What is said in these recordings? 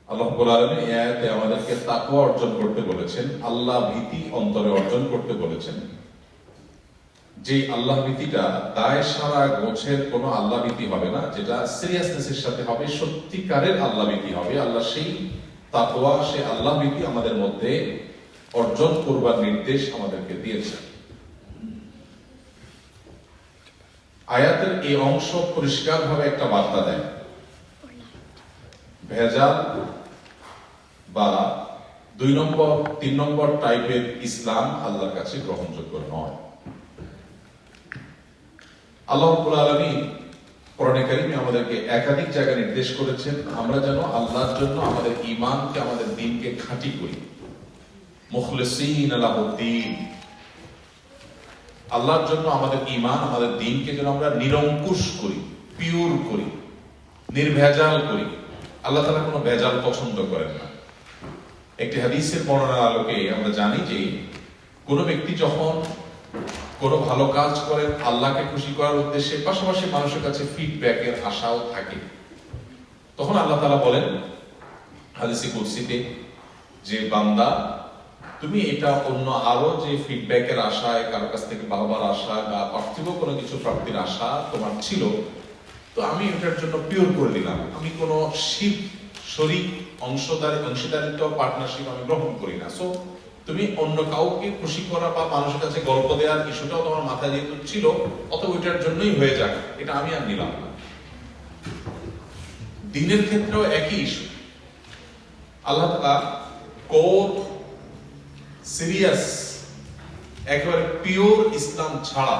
আল্লাহ রাব্বুল আলামিন এই আয়াতে আমাদেরকে তাকওয়া অর্জন করতে বলেছেন, আল্লাহ ভীতি অন্তরে অর্জন করতে বলেছেন। যে আল্লাহ ভীতিটা দায় সারা গোছের কোনো আল্লাহ ভীতি হবে না, যেটা সিরিয়াসনেসের সাথে হবে, সত্যিকারের আল্লাহ ভীতি হবে। আল্লাহ সেই তাকওয়া, সেই আল্লাহ ভীতি আমাদের মধ্যে অর্জন করবার নির্দেশ আমাদেরকে দিয়েছেন। আয়াতের এই অংশ পরিষ্কারভাবে একটা বার্তা দেয়, ভেজাল বা 2 নম্বর 3 নম্বর টাইপের ইসলাম আল্লাহর কাছে গ্রহণযোগ্য নয়। আল্লাহ রাব্বুল আলামিন কোরআনে কারীমে আমাদেরকে একাধিক জায়গায় নির্দেশ করেছেন আমরা যেন আল্লাহর জন্য আমাদের ঈমানকে, আমাদের দ্বীনকে খাঁটি করি, মুখলিসিন লাহুদ্দীন। আল্লাহর জন্য আমাদের ঈমান, আমাদের দ্বীনকে যেন আমরা নিরঙ্কুশ করি, পিওর করি, নির্ভেজাল করি। আল্লাহ তাআলা কোনো ভেজাল পছন্দ করেন না। একটি হাদিসের বর্ণনার আলোকে আমরা জানি যে কোনো ব্যক্তি যখন কোনো ভালো কাজ করেন আল্লাহকে খুশি করার উদ্দেশ্যে, পাশাপাশি মানুষের কাছে ফিডব্যাকের আশাও থাকে, তখন আল্লাহ তাআলা বলেন হাদিসে কুদসিতে যে বান্দা, তুমি এটা অন্য আরো যে ফিডব্যাকের আশায়, কারো কাছ থেকে বাহবার আশা বা পার্থিব কোনো কিছু প্রাপ্তির আশা তোমার ছিল, তো আমি এটার জন্য পিওর করে দিলাম। আমি কোনো শরীক অংশীদারিত্ব পার্টনারশিপ আমি গ্রহণ করি না। সো তুমি অন্য কাউকে খুশি করা বা মানুষের কাছে গল্প দেওয়ার ইস্যুটাও তোমার মাথায় যেহেতু ছিল, অত ওইটার জন্যই হয়ে যাক, এটা আমি আর নিলাম না। দ্বীনের ক্ষেত্রেও একই ইস্যু। আল্লাহ তাআলা কোর সিরিয়াস একেবারে পিওর ইসলাম ছাড়া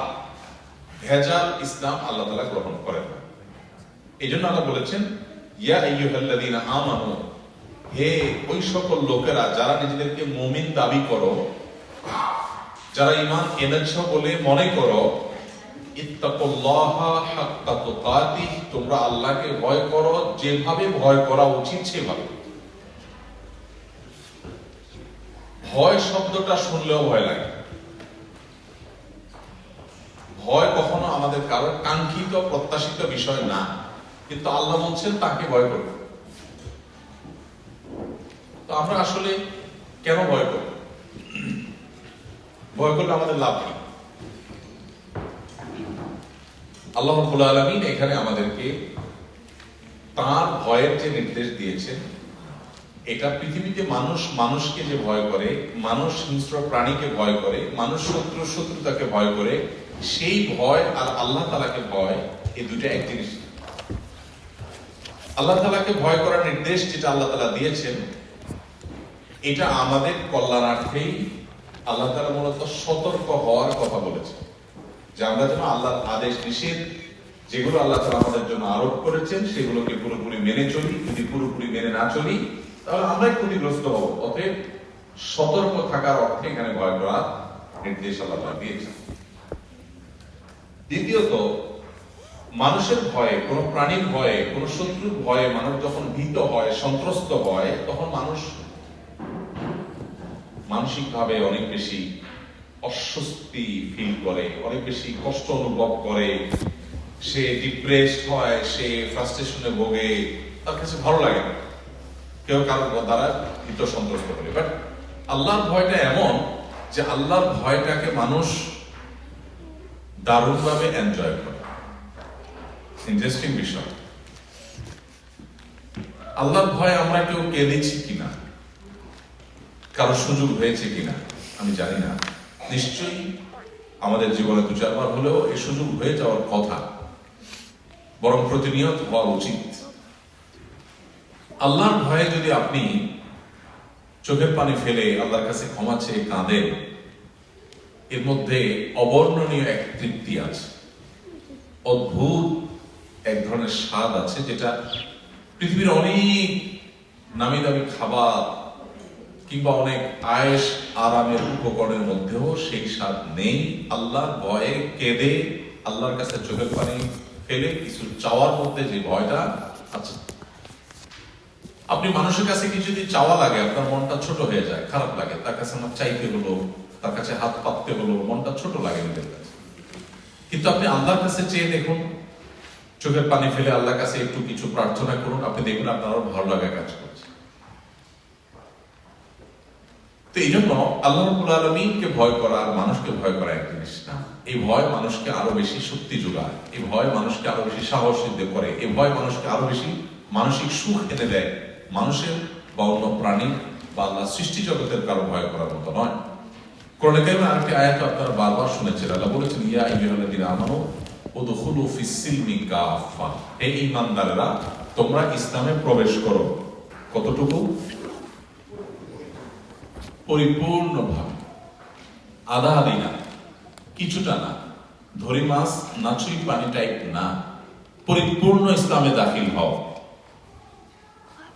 ভেজাল ইসলাম আল্লাহ তাআলা গ্রহণ করেন না। এই জন্য আল্লাহ বলেছেন, ইয়া আইয়ুহাল্লাযীনা আমানু, হে ওই সকল লোকেরা যারা নিজেদেরকে মুমিন দাবি করো, যারা ঈমান এনেছ বলে মনে করো, ইত্তাকুল্লাহা হাক্কা তুকাতিহ, তোমরা আল্লাহকে ভয় করো যেভাবে ভয় করা উচিত সেভাবে। ভয় শব্দটা শুনলেও ভয় লাগে। ভয় কখনো আমাদের কারো কাঙ্ক্ষিত প্রত্যাশিত বিষয় না, কিন্তু আল্লাহ বলছেন তাকে ভয় করো। তো আমরা আসলে কেন ভয় করি? ভয় করলে আমাদের লাভ কি? আল্লাহ রাব্বুল আলামিন এখানে আমাদেরকে তার ভয়ের যে নির্দেশ দিয়েছেন, এটা পৃথিবীতে মানুষ মানুষকে যে ভয় করে, মানুষ হিংস্র প্রাণীকে ভয় করে, মানুষ শত্রুতাকে ভয় করে, সেই ভয় আর আল্লাহ তাআলাকে ভয়, এই দুটো এক জিনিস। আল্লাহ তাআলাকে ভয় করার নির্দেশ যেটা আল্লাহ তাআলা দিয়েছেন, এটা আমাদের কল্যাণার্থেই আল্লাহ তাআলা মূলত সতর্ক হওয়ার কথা বলেছেন, যে আমরা যেন আল্লাহর আদেশ নিষেধ যেগুলো আল্লাহ তাআলা আমাদের জন্য আরোপ করেছেন সেগুলোকে পুরোপুরি মেনে চলি। যদি পুরোপুরি মেনে না চলি তাহলে আমরাই ক্ষতিগ্রস্ত হব। অতএব সতর্ক থাকার অর্থে এখানে ভয় করার নির্দেশ আল্লাহ তাআলা দিয়েছেন। দ্বিতীয়ত, মানুষের ভয়ে, কোন প্রাণীর ভয়ে, কোন শত্রুর ভয়ে মানুষ যখন ভীত হয়, সন্ত্রস্ত হয়, তখন মানুষ মানসিকভাবে অনেক বেশি অস্বস্তি ফিল করে, অনেক বেশি কষ্ট অনুভব করে, সে ডিপ্রেসড হয়, সে ফ্রাস্ট্রেশনে ভোগে, তার কাছে ভালো লাগে না কেউ কারোর দ্বারা ভীত সন্ত্রস্ত করে। বাট আল্লাহর ভয়টা এমন যে আল্লাহর ভয়টাকে মানুষ দারুণভাবে এনজয় করে। ইন্টারেস্টিং বিষয়। আল্লাহর ভয় আমরা কেউ কেঁদেছি কিনা, কারো সুযোগ হয়েছে কিনা আমি জানি না, নিশ্চয়ই আমাদের জীবনে 2-4 বার হলেও এই সুযোগ হয়ে যাওয়ার কথা, বরং প্রতিনিয়ত হওয়া উচিত। আল্লাহর ভয়ে যদি আপনি চোখের পানি ফেলে আল্লাহর কাছে ক্ষমা চেয়ে কাঁদেন, এর মধ্যে অবর্ণনীয় এক তৃপ্তি আছে, অদ্ভুত এক ধরনের স্বাদ আছে, যেটা পৃথিবীর অনেক নামি দামি খাবার কিংবা অনেক আয়েশ আরামের উপকরণের মধ্যেও সেই স্বাদ নেই। আল্লাহর ভয়ে কেঁদে আল্লাহর কাছে চোখের পানি ফেলে কিছু চাওয়ার মধ্যে যে ভয়টা আছে। আপনি মানুষের কাছে কিছু যদি চাওয়া লাগে, আপনার মনটা ছোট হয়ে যায়, খারাপ লাগে, তার কাছে আমার চাইতে হলো, তার কাছে হাত পাততে হলো, মনটা ছোট লাগে নিজের কাছে। কিন্তু আপনি আল্লাহর কাছে চেয়ে দেখুন, চোখের পানি ফেলে আল্লাহর কাছে একটু কিছু প্রার্থনা করুন, আপনি দেখুন আপনার আরো ভালো লাগা কাজ করছে। তো এই জন্য আল্লাহ রাব্বুল আলামিনকে ভয় করা আর মানুষকে ভয় করা এক জিনিস না। এই ভয় মানুষকে আরো বেশি শক্তি যোগায়, এই ভয় মানুষকে আরো বেশি সাহস সিদ্ধ করে, এই ভয় মানুষকে আরো বেশি মানসিক সুখ এনে দেয়। মানুষের বা অন্য প্রাণী বা আল্লাহ সৃষ্টি জগতের কারো ভয় করার মতো নয়। কোরআনে কারিমে আরেকটি আয়াত আপনারা বারবার শুনেছেন, আল্লাহ বলেছেন ইয়া আইয়ুহাল্লাযীনা আমানু উদখুলু ফিস-সিলমি কাফা, হে ঈমানদাররা তোমরা ইসলামে প্রবেশ করো। কতটুকু? পরিপূর্ণভাবে, আধা আধি না, কিছুটা না, ধরি মাছ নাচুই পানি টাইপ না, পরিপূর্ণ ইসলামে দাখিল হও।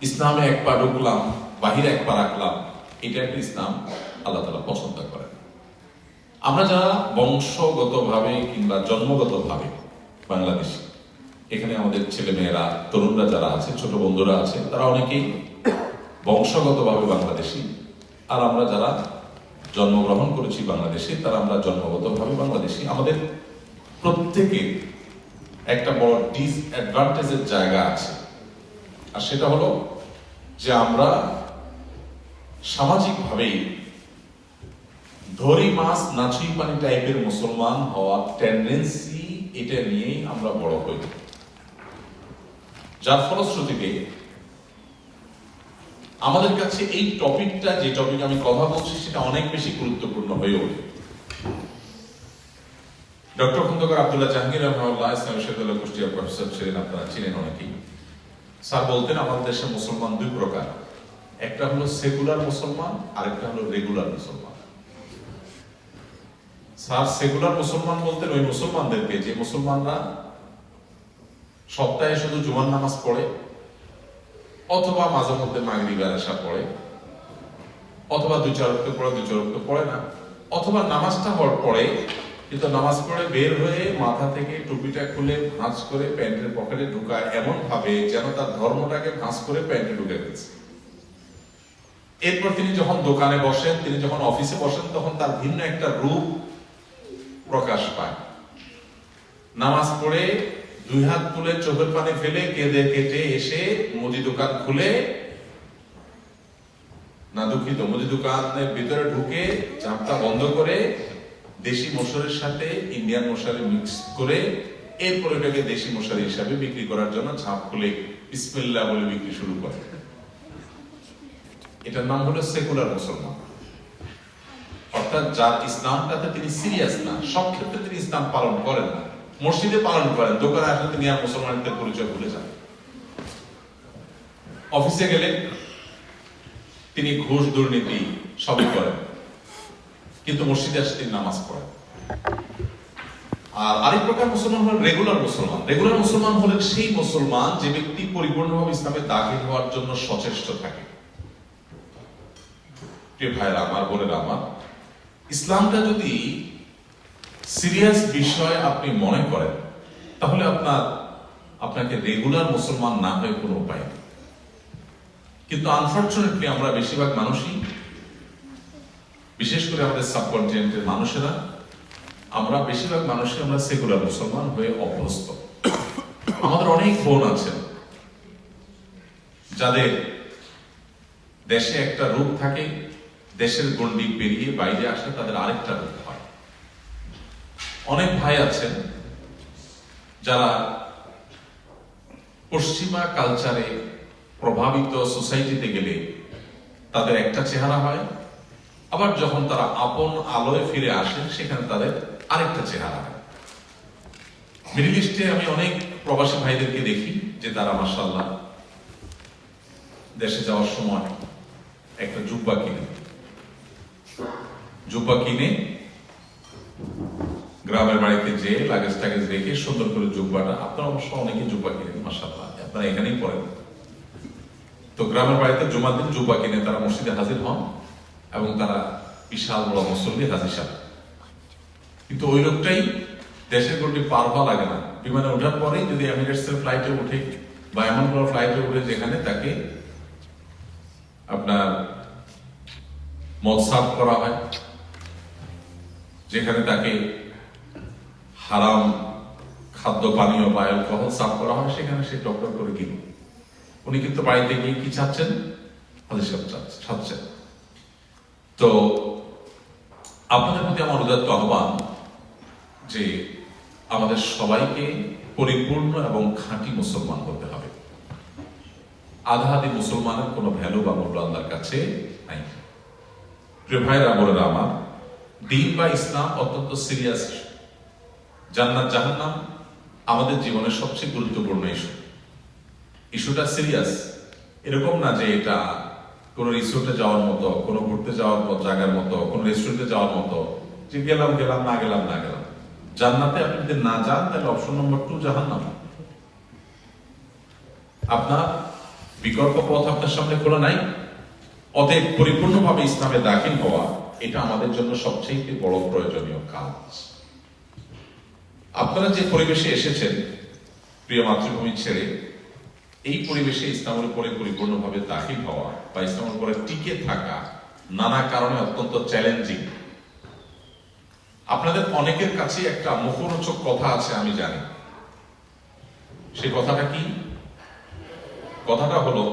ইসলামে এক পা ঢুকলাম, বাহিরে এক পা রাখলাম, এটা একটা ইসলাম আল্লাহ তাআলা পছন্দ করেন। আমরা যারা বংশগতভাবে কিংবা জন্মগতভাবে বাংলাদেশী, এখানে আমাদের ছেলে মেয়েরা, তরুণরা যারা আছে, ছোট বন্ধুরা আছে, তারা অনেকেই বংশগতভাবে বাংলাদেশী। আর আমরা যারা জন্মগ্রহণ করেছি বাংলাদেশে, তারা আমরা জন্মগতভাবে বাংলাদেশী। আমাদের প্রত্যেকের একটা বড় ডিসঅ্যাডভান্টেজের জায়গা আছে, আর সেটা হলো যে আমরা সামাজিকভাবেই ধরি মাছ নাচুই পানি টাইপের মুসলমান হওয়ার টেন্ডেন্সি, এটা নিয়েই আমরা বড় হই। যার ফলশ্রুতিতে আমাদের কাছে এই টপিকটা, যে টপিক আমি কথা বলছি, সেটা অনেক বেশি গুরুত্বপূর্ণ হয়ে ওঠে। ডক্টর খন্দকার আব্দুল্লাহ জাহাঙ্গীর রাহিমাহুল্লাহ ইসলামী বিশ্ববিদ্যালয়ের কুষ্টিয়ার প্রফেসর ছিলেন, আপনারা চিনেন অনেকেই। স্যার বলতেন আমাদের দেশে মুসলমান দুই প্রকার, একটা হলো সেকুলার মুসলমান, আরেকটা হলো রেগুলার মুসলমান। স্যার সেকুলার মুসলমান বলতেন ওই মুসলমানদেরকে যে মুসলমানরা সপ্তাহে শুধু জুমার নামাজ পড়ে, অথবা মাঝে মধ্যে মাগরিবের এশা পড়ে, অথবা দুই চার ওয়াক্ত পড়ে, দুই চার ওয়াক্ত পড়ে না, অথবা নামাজটা পড়ে কিন্তু নামাজ পড়ে বের হয়ে মাথা থেকে টুপিটা খুলে ভাঁজ করে প্যান্টের পকেটে ঢুকায় এমন ভাবে যেন তার ধর্মটাকে ভাঁজ করে প্যান্টে ঢুকে ফেলছে। এরপর তিনি যখন দোকানে বসেন, তিনি যখন অফিসে বসেন, তখন তার ভিন্ন একটা রূপ প্রকাশ পায়। নামাজ পড়ে দুই হাত তুলে চোখের পানি ফেলে কেঁদে কেটে এসে মুদি দোকান খুলে, না দুঃখিত, মুদি দোকানের ভিতরে ঢুকে ঝাপটা বন্ধ করে দেশি মশারির সাথে ইন্ডিয়ান মশারি মিক্স করে এরপর এটাকে দেশি মশারি হিসাবে বিক্রি করার জন্য ঝাঁপ খুলে বিসমিল্লাহ বলে বিক্রি শুরু করে। এটার নাম হলো সেকুলার মুসলমান। অর্থাৎ যার ইসলামটাতে তিনি সিরিয়াস না, সব ক্ষেত্রে তিনি ইসলাম পালন করেন না, মসজিদে পালন করেন, দোকানে আসলে তিনি আর মুসলমানদের পরিচয় ভুলে যান। অফিসে গেলে তিনি ঘুষ দুর্নীতি সবই করেন, কিন্তু মসজিদে আসে তিনি নামাজ পড়েন। আর আরেক প্রকার মুসলমান হলেন রেগুলার মুসলমান। রেগুলার মুসলমান হলেন সেই মুসলমান যে ব্যক্তি পরিপূর্ণভাবে ইসলামে দাখিল হওয়ার জন্য সচেষ্ট থাকে। প্রিয় ভাইরা আমার, বোনেরা আমার, ইসলামটা যদি সিরিয়াস বিষয় আপনি মনে করেন, তাহলে আপনাকে রেগুলার মুসলমান না হয়ে কোনো উপায় নেই। কিন্তু আনফরচুনেটলি আমরা বেশিরভাগ মানুষই, বিশেষ করে আমাদের সাবকন্টিনেন্টের মানুষেরা, আমরা বেশিরভাগ মানুষই আমরা সেকুলার মুসলমান হয়ে অভ্যস্ত। আমাদের অনেক বোন আছেন যাদের দেশে একটা রূপ থাকে, দেশের গণ্ডি পেরিয়ে বাইরে আসে তাদের আরেকটা রূপ হয়। অনেক ভাই আছেন যারা পশ্চিমা কালচারে প্রভাবিত সোসাইটিতে গেলে তাদের একটা চেহারা হয়, আবার যখন তারা আপন আলোয় ফিরে আসেন সেখানে তাদের আরেকটা চেহারা হয়। মিডল ইস্টে আমি অনেক প্রবাসী ভাইদেরকে দেখি যে তারা মাশাআল্লাহ দেশে যাওয়ার সময় একটা জুব্বা কিনে গ্রামের বাড়িতে যে লাগেজ টাগেজ রেখে সুন্দর করে জুব্বাটা, আপনারা অবশ্য অনেকে জুব্বা কিনেন মাশাআল্লাহ, আপনারা এখানেই পড়েন, তো গ্রামের বাড়িতে জুমার দিন জুব্বা কিনে তারা মসজিদে হাজির হন এবং তারা বিশাল বড় মুসল্লি হাজির সাহেব। কিন্তু ওই লোকটাই দেশের গণ্ডি পার হওয়া লাগে না, বিমানে ওঠার পরেই যদি এমিরেটস এর ফ্লাইটে উঠে বা এমন কোনো ফ্লাইটে উঠে যেখানে তাকে আপনার মদ সার্ভ করা হয়, যেখানে তাকে হারাম খাদ্য পানীয় বা অ্যালকোহল সার্ভ করা হয়, সেখানে সে ডক্টর করে কিনে, উনি কিন্তু বাড়িতে গিয়ে কি চাচ্ছেন? হাদিস চাচ্ছেন। তো আপনাদের প্রতি আমার উদাত্ত আহ্বান যে আমাদের সবাইকে পরিপূর্ণ এবং খাঁটি মুসলমান হতে হবে। আধা আধি মুসলমানের কোনো ভ্যালু বা মূল্য আল্লাহর কাছে নাই। প্রিয় ভাইরা বোনেরা আমার, দিন বা ইসলাম অত্যন্ত সিরিয়াস ইস্যু। জান্নাত জাহান্নাম আমাদের জীবনের সবচেয়ে গুরুত্বপূর্ণ ইস্যুটা সিরিয়াস। এরকম না যে এটা কোনো রিসোর্টে যাওয়ার মতো, কোনো ঘুরতে যাওয়ার মতো জায়গার মতো, কোনো রেস্টুরেন্টে যাওয়ার মতো যে গেলাম না গেলাম। জান্নাতে আপনি যদি না যান তাহলে অপশন নম্বর 2 জাহান্নাম। আপনার বিকল্প পথ আপনার সামনে খোলা নাই। অতএব পরিপূর্ণভাবে ইসলামে দাখিল হওয়া এটা আমাদের জন্য সবচেয়ে বড় প্রয়োজনীয় কাজ। আপনারা যে পরিবেশে এসেছেন প্রিয় মাতৃভূমি ছেড়ে, এই পরিবেশে ইসলামের উপরে পরিপূর্ণভাবে দাখিল হওয়া বা ইসলামের উপরে টিকে থাকা নানা কারণে অত্যন্ত চ্যালেঞ্জিং। আপনাদের অনেকের কাছে একটা মুখরোচক কথা আছে, আমি জানি। সেই কথাটা কি? কথাটা হলো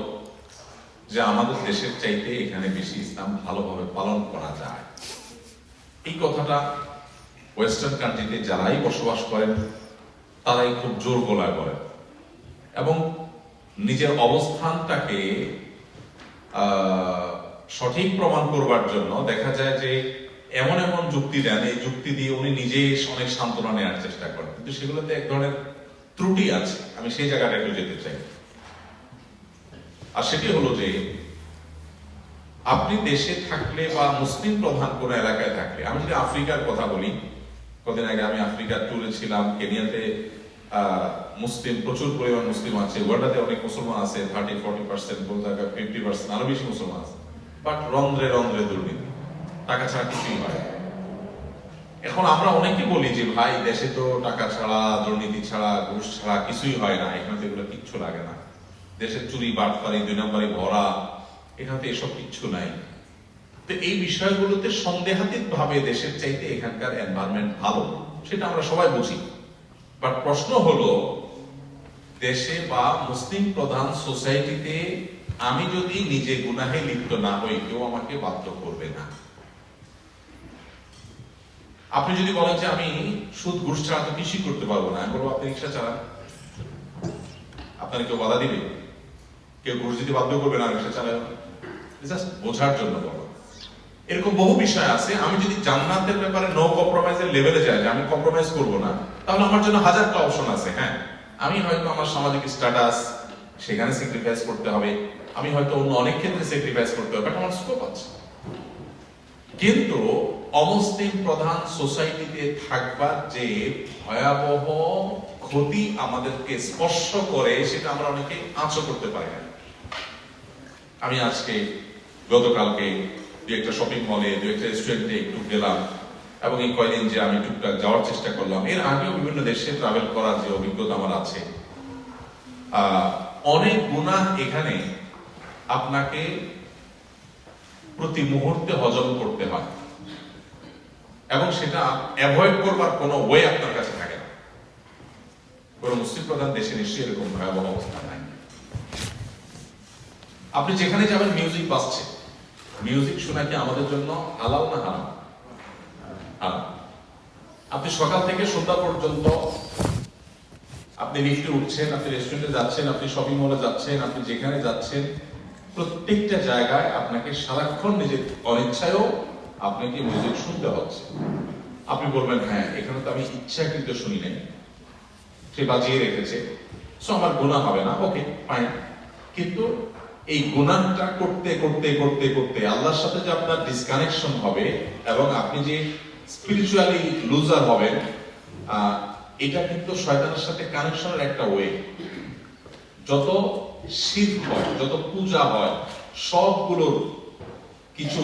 যে আমাদের দেশের চাইতে এখানে বেশি ইসলাম ভালোভাবে পালন করা যায়। এই কথাটা ওয়েস্টার্ন কান্ট্রিতে যারাই বসবাস করেন তারাই খুব জোর গলায় বলেন এবং নিজের অবস্থানটাকে সঠিক প্রমাণ করবার জন্য দেখা যায় যে এমন এমন যুক্তি দেন, এই যুক্তি দিয়ে উনি নিজেই অনেক সান্ত্বনা নেওয়ার চেষ্টা করেন, কিন্তু সেগুলোতে এক ধরনের ত্রুটি আছে। আমি সেই জায়গাটা একটু যেতে চাই। আর সেটি হলো যে আপনি দেশে থাকলে বা মুসলিম প্রধান কোন এলাকায় থাকলে, আমি যদি আফ্রিকার কথা বলি, কদিন আগে আমি আফ্রিকার ট্যুরে ছিলাম। কেনিয়াতে মুসলিম প্রচুর পরিমাণ মুসলিম আছে, ওয়ার্ল্ডে অনেক মুসলমান আছে, 30-40%, কোন জায়গায় 50%, আরো বেশি মুসলমান আছে। বাট রন্ধ্রে রন্ধ্রে দুর্নীতি, টাকা ছাড়া কিছুই হয়। এখন আমরা অনেকে বলি যে ভাই দেশে তো টাকা ছাড়া, দুর্নীতি ছাড়া, ঘুষ ছাড়া কিছুই হয় না, এখানে তো এগুলো কিচ্ছু লাগে না। দেশের চুরি বাটপারি 2 নম্বরে ভরা, এখানে তো এসব কিচ্ছু নাই। তো এই বিষয়গুলোতে সন্দেহাতীত ভাবে দেশের চাইতে এখানকার এনভায়রনমেন্ট ভালো, সেটা আমরা সবাই বুঝি। বাট প্রশ্ন হলো, দেশে বা মুসলিম প্রধান সোসাইটিতে আমি যদি নিজে গুনাহে লিপ্ত না হই, কেউ আমাকে বাধ্য করবে না। আপনি যদি বলেন যে আমি সুদ ঘুষ ছাড়া তো কিছুই করতে পারবো না, আমি বলবো আপনি রিক্সা চালান, আপনার কেউ বাধা দিবে? কেউ ঘুষ দিতে বাধ্য করবে না রিক্সা চালায়? জাস্ট বোঝার জন্য বলো। এরকম বহু বিষয় আছে। আমি যদি জান্নাতের ব্যাপারে নো কম্প্রোমাইজের লেভেলে যাই, আমি কম্প্রোমাইজ করবো না, তাহলে আমার জন্য হাজারটা অপশন আছে। হ্যাঁ, আমি হয়তো আমার সামাজিক স্ট্যাটাস সেখানে স্যাক্রিফাইস করতে হবে, আমি হয়তো অন্য অনেক ক্ষেত্রে স্যাক্রিফাইস করতে হবে, বাট আমার স্কোপ আছে। কিন্তু অমুসলিম প্রধান সোসাইটিতে থাকবার যে ভয়াবহ ক্ষতি আমাদেরকে স্পর্শ করে, সেটা আমরা অনেকে আঁচও করতে পারি না। আমি আজকে গতকালকে 2-1টা শপিং মলে, 2-1টা রেস্টুরেন্টে একটু গেলাম এবং এই কয়দিন যে আমি টুকটাক যাওয়ার চেষ্টা করলাম, এর আগেও বিভিন্ন দেশে ট্রাভেল করার যে অভিজ্ঞতা আমার আছে, অনেক গুনাহ এখানে আপনাকে প্রতি মুহূর্তে হজম করতে হয় এবং সেটা অ্যাভয়েড করবার কোনো ওয়ে আপনার কাছে থাকে না। কোনো মুসলিম প্রধান দেশে নিশ্চয়ই এরকম ভয়াবহ অবস্থা নাই। আপনি যেখানে যাবেন মিউজিক বাজছে, মিউজিক শোনা কি আমাদের জন্য হালাল না হারাম? হারাম। আপনি সকাল থেকে সন্ধ্যা পর্যন্ত আপনি লিফটে উঠছেন, আপনি রেস্টুরেন্টে যাচ্ছেন, আপনি শপিং মলে যাচ্ছেন, আপনি যেখানে যাচ্ছেন, প্রত্যেকটা জায়গায় আপনাকে সারাক্ষণ নিজের অনিচ্ছায়ও আপনাকে মিউজিক শুনতে হচ্ছে। আপনি বলবেন হ্যাঁ, এখানে তো আমি ইচ্ছাকৃত শুনি নাই, সে বাজিয়ে রেখেছে, সো আমার গুনাহ হবে না। ওকে, ফাইন। কিন্তু এই গুনাহটা করতে করতে করতে করতে আল্লাহর সাথে যে আপনার ডিসকানেকশন হবে এবং আপনি যে স্পিরিচুয়ালি লুজার হবেন, এটা কিন্তু শয়তানের সাথে কানেকশনের একটা ওয়ে। যত শিরক হয়, যত পূজা হয়, সবগুলোর কিছু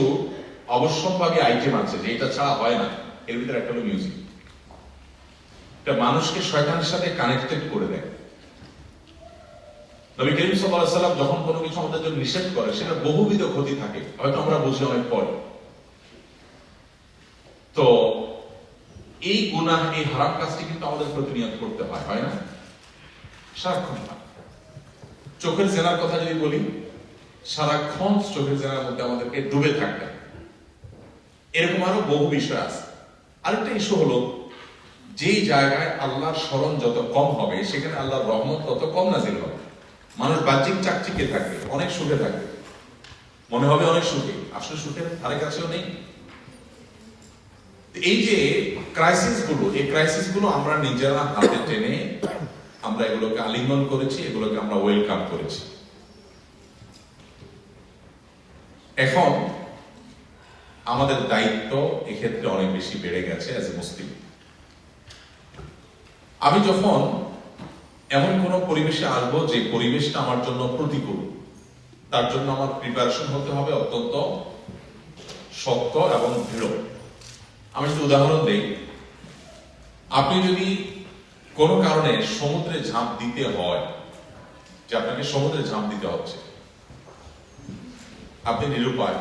অবশ্যম্ভাবী আইটেম আছে যে এটা ছাড়া হয় না। এর ভিতরে একটা হলো মিউজিক। এটা মানুষকে শয়তানের সাথে কানেক্টেড করে দেয়। নবী করিম সাল্লাল্লাহু আলাইহি ওয়াসাল্লাম যখন কোনো কিছু আমাদের জন্য নিষেধ করে, সেটা বহুবিধ ক্ষতি থাকে, হয়তো আমরা বুঝি অনেক পরে। তো এই গুনাহ, এই হারাম কাজটি কিন্তু আমাদের প্রতিনিয়ত করতে হয়, হয় না? সারাক্ষণ। চোখের জেনার কথা যদি বলি, সারাক্ষণ চোখের জেনার মধ্যে আমাদেরকে ডুবে থাকতে। এরকম আরো বহু বিষয় আছে। আরেকটা ইস্যু হলো, যেই জায়গায় আল্লাহর স্মরণ যত কম হবে সেখানে আল্লাহর রহমত তত কম নাজিল হবে। মানুষ বাহ্যিক চাকচিকে থাকবে, অনেক সুখে থাকবে, মনে হবে অনেক সুখে, আসলে সুখের ধারে কাছেও নেই। এই যে ক্রাইসিস গুলো, এই ক্রাইসিস গুলো আমরা নিজেরা হাতে টেনে আমরা এগুলোকে আলিঙ্গন করেছি, এগুলোকে আমরা ওয়েলকাম করেছি। এখন আমাদের দায়িত্ব এক্ষেত্রে অনেক বেশি বেড়ে গেছে অ্যাজ এ মুসলিম। আমি যখন এমন কোন পরিবেশে আসবো যে পরিবেশটা আমার জন্য প্রতিকূল, তার জন্য আমার প্রিপারেশন হতে হবে অত্যন্ত শক্ত এবং দৃঢ়। আমি যদি উদাহরণ দেই, আপনি যদি কোনো কারণে সমুদ্রে ঝাঁপ দিতে হয়, যে আপনাকে সমুদ্রে ঝাঁপ দিতে হচ্ছে, আপনি নিরুপায়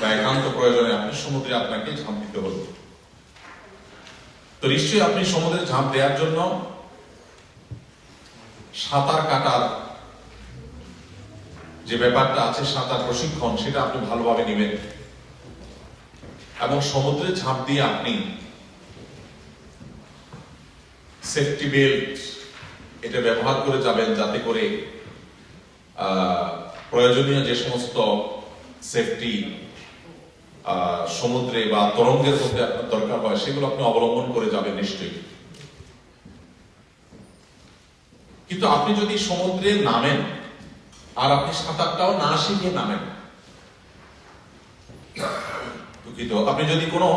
বা একান্ত প্রয়োজনে আপনি সমুদ্রে আপনাকে ঝাঁপ দিতে হলো, তো নিশ্চয়ই আপনি সমুদ্রে ঝাঁপ দেওয়ার জন্য সাঁতার কাটার যে ব্যাপারটা আছে, সাঁতার প্রশিক্ষণ, সেটা আপনি ভালোভাবে নেবেন এবং সমুদ্রে ঝাঁপ দিয়ে আপনি সেফটি বেল্ট এটা ব্যবহার করে যাবেন, যাতে করে প্রয়োজনীয় যে সমস্ত সেফটি সমুদ্রে বা তরঙ্গের মধ্যে আপনার দরকার হয় সেগুলো আপনি অবলম্বন করে যাবেন নিশ্চয়ই। কিন্তু আপনি যদি সমুদ্রে নামেন আর আপনি সাঁতারটাও না শিখে নামেন, দুঃখিত, আপনি যদি কোনো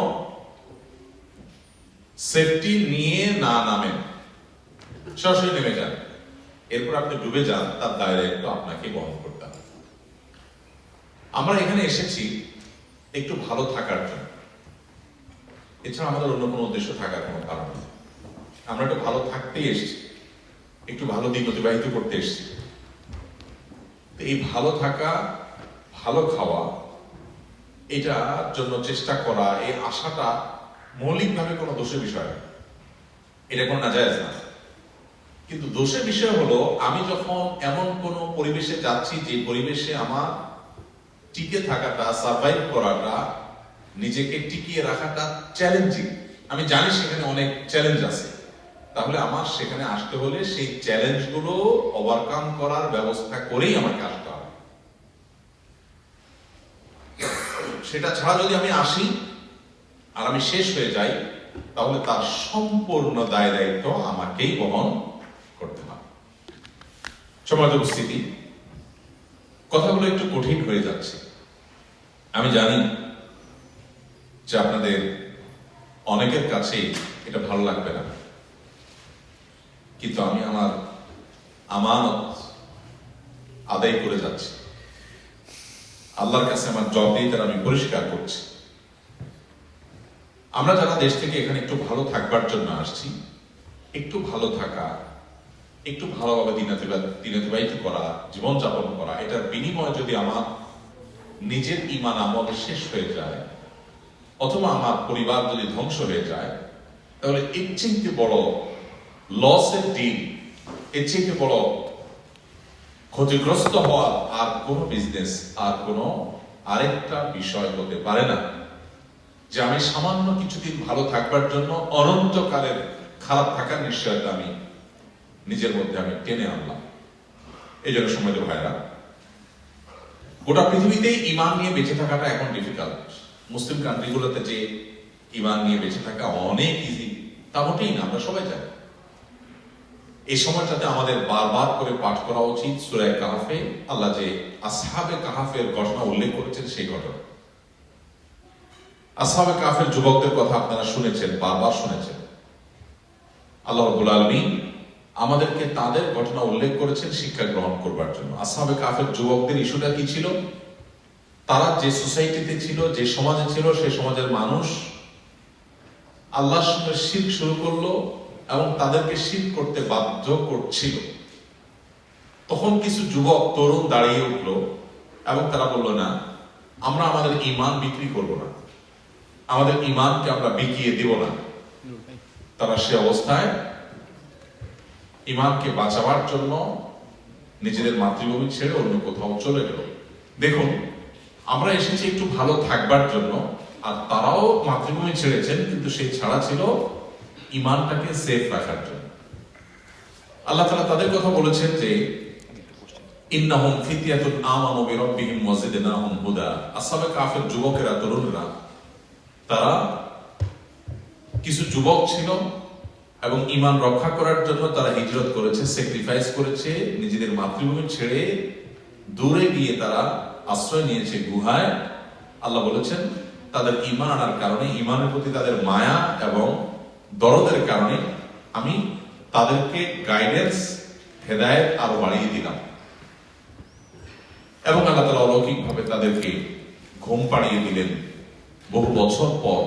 সেফটি নিয়ে না নামেন, সরাসরি নেমে যান, এরপর আপনি ডুবে যান, তার দায়িত্ব আপনাকে বহন করতে হবে। আমরা এখানে এসেছি একটু ভালো থাকার জন্য, এছাড়া আমাদের অন্য কোনো উদ্দেশ্য থাকার কোনো কারণ নেই। আমরা একটু ভালো থাকতেই এসেছি, একটু ভালো দিন অতিবাহিত করতে এসেছি। এই ভালো থাকা, ভালো খাওয়া, এটার জন্য চেষ্টা করা, এই আশাটা মৌলিকভাবে কোনো দোষের বিষয় না, এটা কোনো নাজায়েজ না। কিন্তু দোষের বিষয় হলো, আমি যখন এমন কোন পরিবেশে যাচ্ছি যে পরিবেশে আমার টিকে থাকাটা, সার্ভাইভ করাটা, নিজেকে টিকিয়ে রাখাটা চ্যালেঞ্জিং, আমি জানি সেখানে অনেক চ্যালেঞ্জ আছে, তাহলে আমার সেখানে আসতে হলে সেই চ্যালেঞ্জ গুলো ওভারকাম করার ব্যবস্থা করেই আমাকে আসতে হবে। সেটা ছাড়া যদি আমি আসি আর আমি শেষ হয়ে যাই, তাহলে তার সম্পূর্ণ দায় দায়িত্ব আমাকেই বহন করতে হবে। সম্মানিত উপস্থিতি, কথাগুলো একটু কঠিন হয়ে যাচ্ছে, আমি জানি যে আপনাদের অনেকের কাছে এটা ভালো লাগবে না, কিন্তু আমি আমার আমানত আদায় করে যাচ্ছি, আল্লাহর কাছে আমার জবাবদিহিতা আমি পরিষ্কার করছি। আমরা যারা দেশ থেকে এখানে একটু ভালো থাকবার জন্য আসছি, একটু ভালো থাকা, একটু ভালোভাবে দিন অতিবাহিত করা, জীবনযাপন করা, এটার বিনিময়ে যদি আমার নিজের ঈমান আমল শেষ হয়ে যায়, অথবা আমার পরিবার যদি ধ্বংস হয়ে যায়, তাহলে এর চেয়ে বড় লসের ডিল, এর চেয়ে বড় ক্ষতিগ্রস্ত হওয়া আর কোন বিজনেস, আর কোন আরেকটা বিষয় হতে পারে না, যে আমি সামান্য কিছুদিন ভালো থাকবার জন্য অনন্তকালের খারাপ থাকার নিশ্চয়তা আমি নিজের মধ্যে আমি টেনে আনলাম। এই জন্য সম্মানিত ভাইরা, গোটা পৃথিবীতেই ঈমান নিয়ে বেঁচে থাকাটা এখন ডিফিকাল্ট। মুসলিম কান্ট্রিগুলোতে যে ঈমান নিয়ে বেঁচে থাকা অনেক ইজি, তা মোটেই না, আমরা সবাই জানি। এই সময়টাতে আমাদের বারবার করে পাঠ করা উচিত সূরা কাহফে আল্লাহ যে আসহাবে কাহফের ঘটনা উল্লেখ করেছেন, সেই ঘটনা। আসহাবে কাহফের যুবকদের কথা আপনারা শুনেছেন, বারবার শুনেছেন। আল্লাহ রাব্বুল আলামিন আমাদেরকে তাদের ঘটনা উল্লেখ করেছেন শিক্ষা গ্রহণ করবার জন্য। আসহাবে কাহফের যুবকদের ইস্যুটা কি ছিল? তারা যে সোসাইটিতে ছিল, যে সমাজে ছিল, সেই সমাজের মানুষ আল্লাহর সঙ্গে শিরক শুরু করলো এবং তাদেরকে শিরক করতে বাধ্য করছিল। তখন কিছু যুবক তরুণ দাঁড়িয়ে উঠলো এবং তারা বলল, না, আমরা আমাদের ঈমান বিক্রি করব না, আমাদের ঈমানকে আমরা বিকিয়ে দেব না। তারা সে অবস্থায় ঈমানকে বাঁচাবার জন্য নিজেদের মাতৃভূমি ছেড়ে অন্য কোথাও চলে গেল। দেখুন, আমরা এসেছি একটু ভালো থাকবার জন্য, আর তারাও মাতৃভূমি ছেড়েছেন, কিন্তু সেই ছাড়া ছিল ইমানটাকে সেফ রাখার জন্য। আল্লাহ তাআলা তাদের কথা বলেছেন যে ইন্নাহুম ফিতয়াতুন আমানু বিরাব্বিহিম ওয়া জিদনাহুম হুদা। আসহাবে কাফের যুবকেরা, তরুণরা, তারা কিছু যুবক ছিল এবং ঈমান রক্ষা করার জন্য তারা হিজরত করেছে, স্যাক্রিফাইস করেছে, নিজেদের মাতৃভূমি ছেড়ে দূরে গিয়ে তারা আশ্রয় নিয়েছে গুহায়। আল্লাহ বলেছেন তাদের ঈমান আনার কারণে, ঈমানের প্রতি তাদের মায়া এবং দরদের কারণে আমি তাদেরকে গাইডেন্স, হেদায়েত আরো বাড়িয়ে দিলাম। এবং আল্লাহ তাআলা অলৌকিকভাবে তাদেরকে ঘুম পাড়িয়ে দিলেন। বহু বছর পর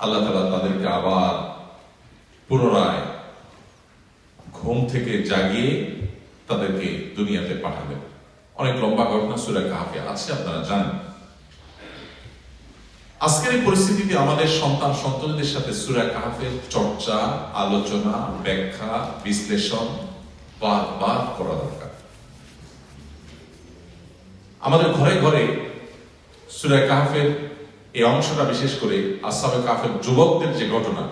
আল্লাহ তাআলা তাদেরকে আবার পুনরায় ঘুম থেকে জাগিয়ে তাদেরকে দুনিয়াতে পাঠালেন। অনেক লম্বা ঘটনা সূরা কাহফে আছে, আপনারা জানেন। আজকের এই পরিস্থিতিতে আমাদের সন্তান সন্ততিদের সাথে সূরা কাহফের চর্চা, আলোচনা, ব্যাখ্যা, বিশ্লেষণ বারবার করা দরকার। আমাদের ঘরে ঘরে সূরা কাহফের এই অংশটা, বিশেষ করে আসহাবে কাহফের যুবকদের যে ঘটনা,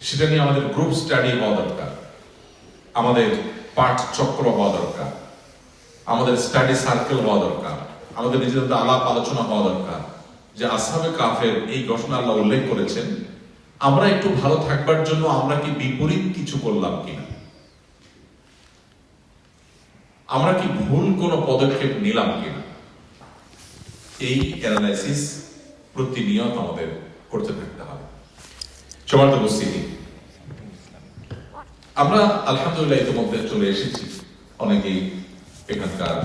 সেটা নিয়ে আমাদের গ্রুপ স্টাডি হওয়া দরকার, আমাদের পাঠ চক্র হওয়া দরকার, আমাদের স্টাডি সার্কেল হওয়া দরকার, আমাদের নিজেদের আলাপ আলোচনা হওয়া দরকার যে আসহাবে কাহফের এই ঘটনা আল্লাহ উল্লেখ করেছেন, আমরা একটু ভালো থাকবার জন্য আমরা কি বিপরীত কিছু করলাম কিনা, আমরা কি ভুল কোনো পদক্ষেপ নিলাম কিনা, এই অ্যানালাইসিস প্রতিনিয়ত আমাদের করতে থাকতে হবে। সবার তো উপস্থিতি, আমরা আলহামদুলিল্লাহ ইতিমধ্যে চলে এসেছি। অনেকেই এখানকার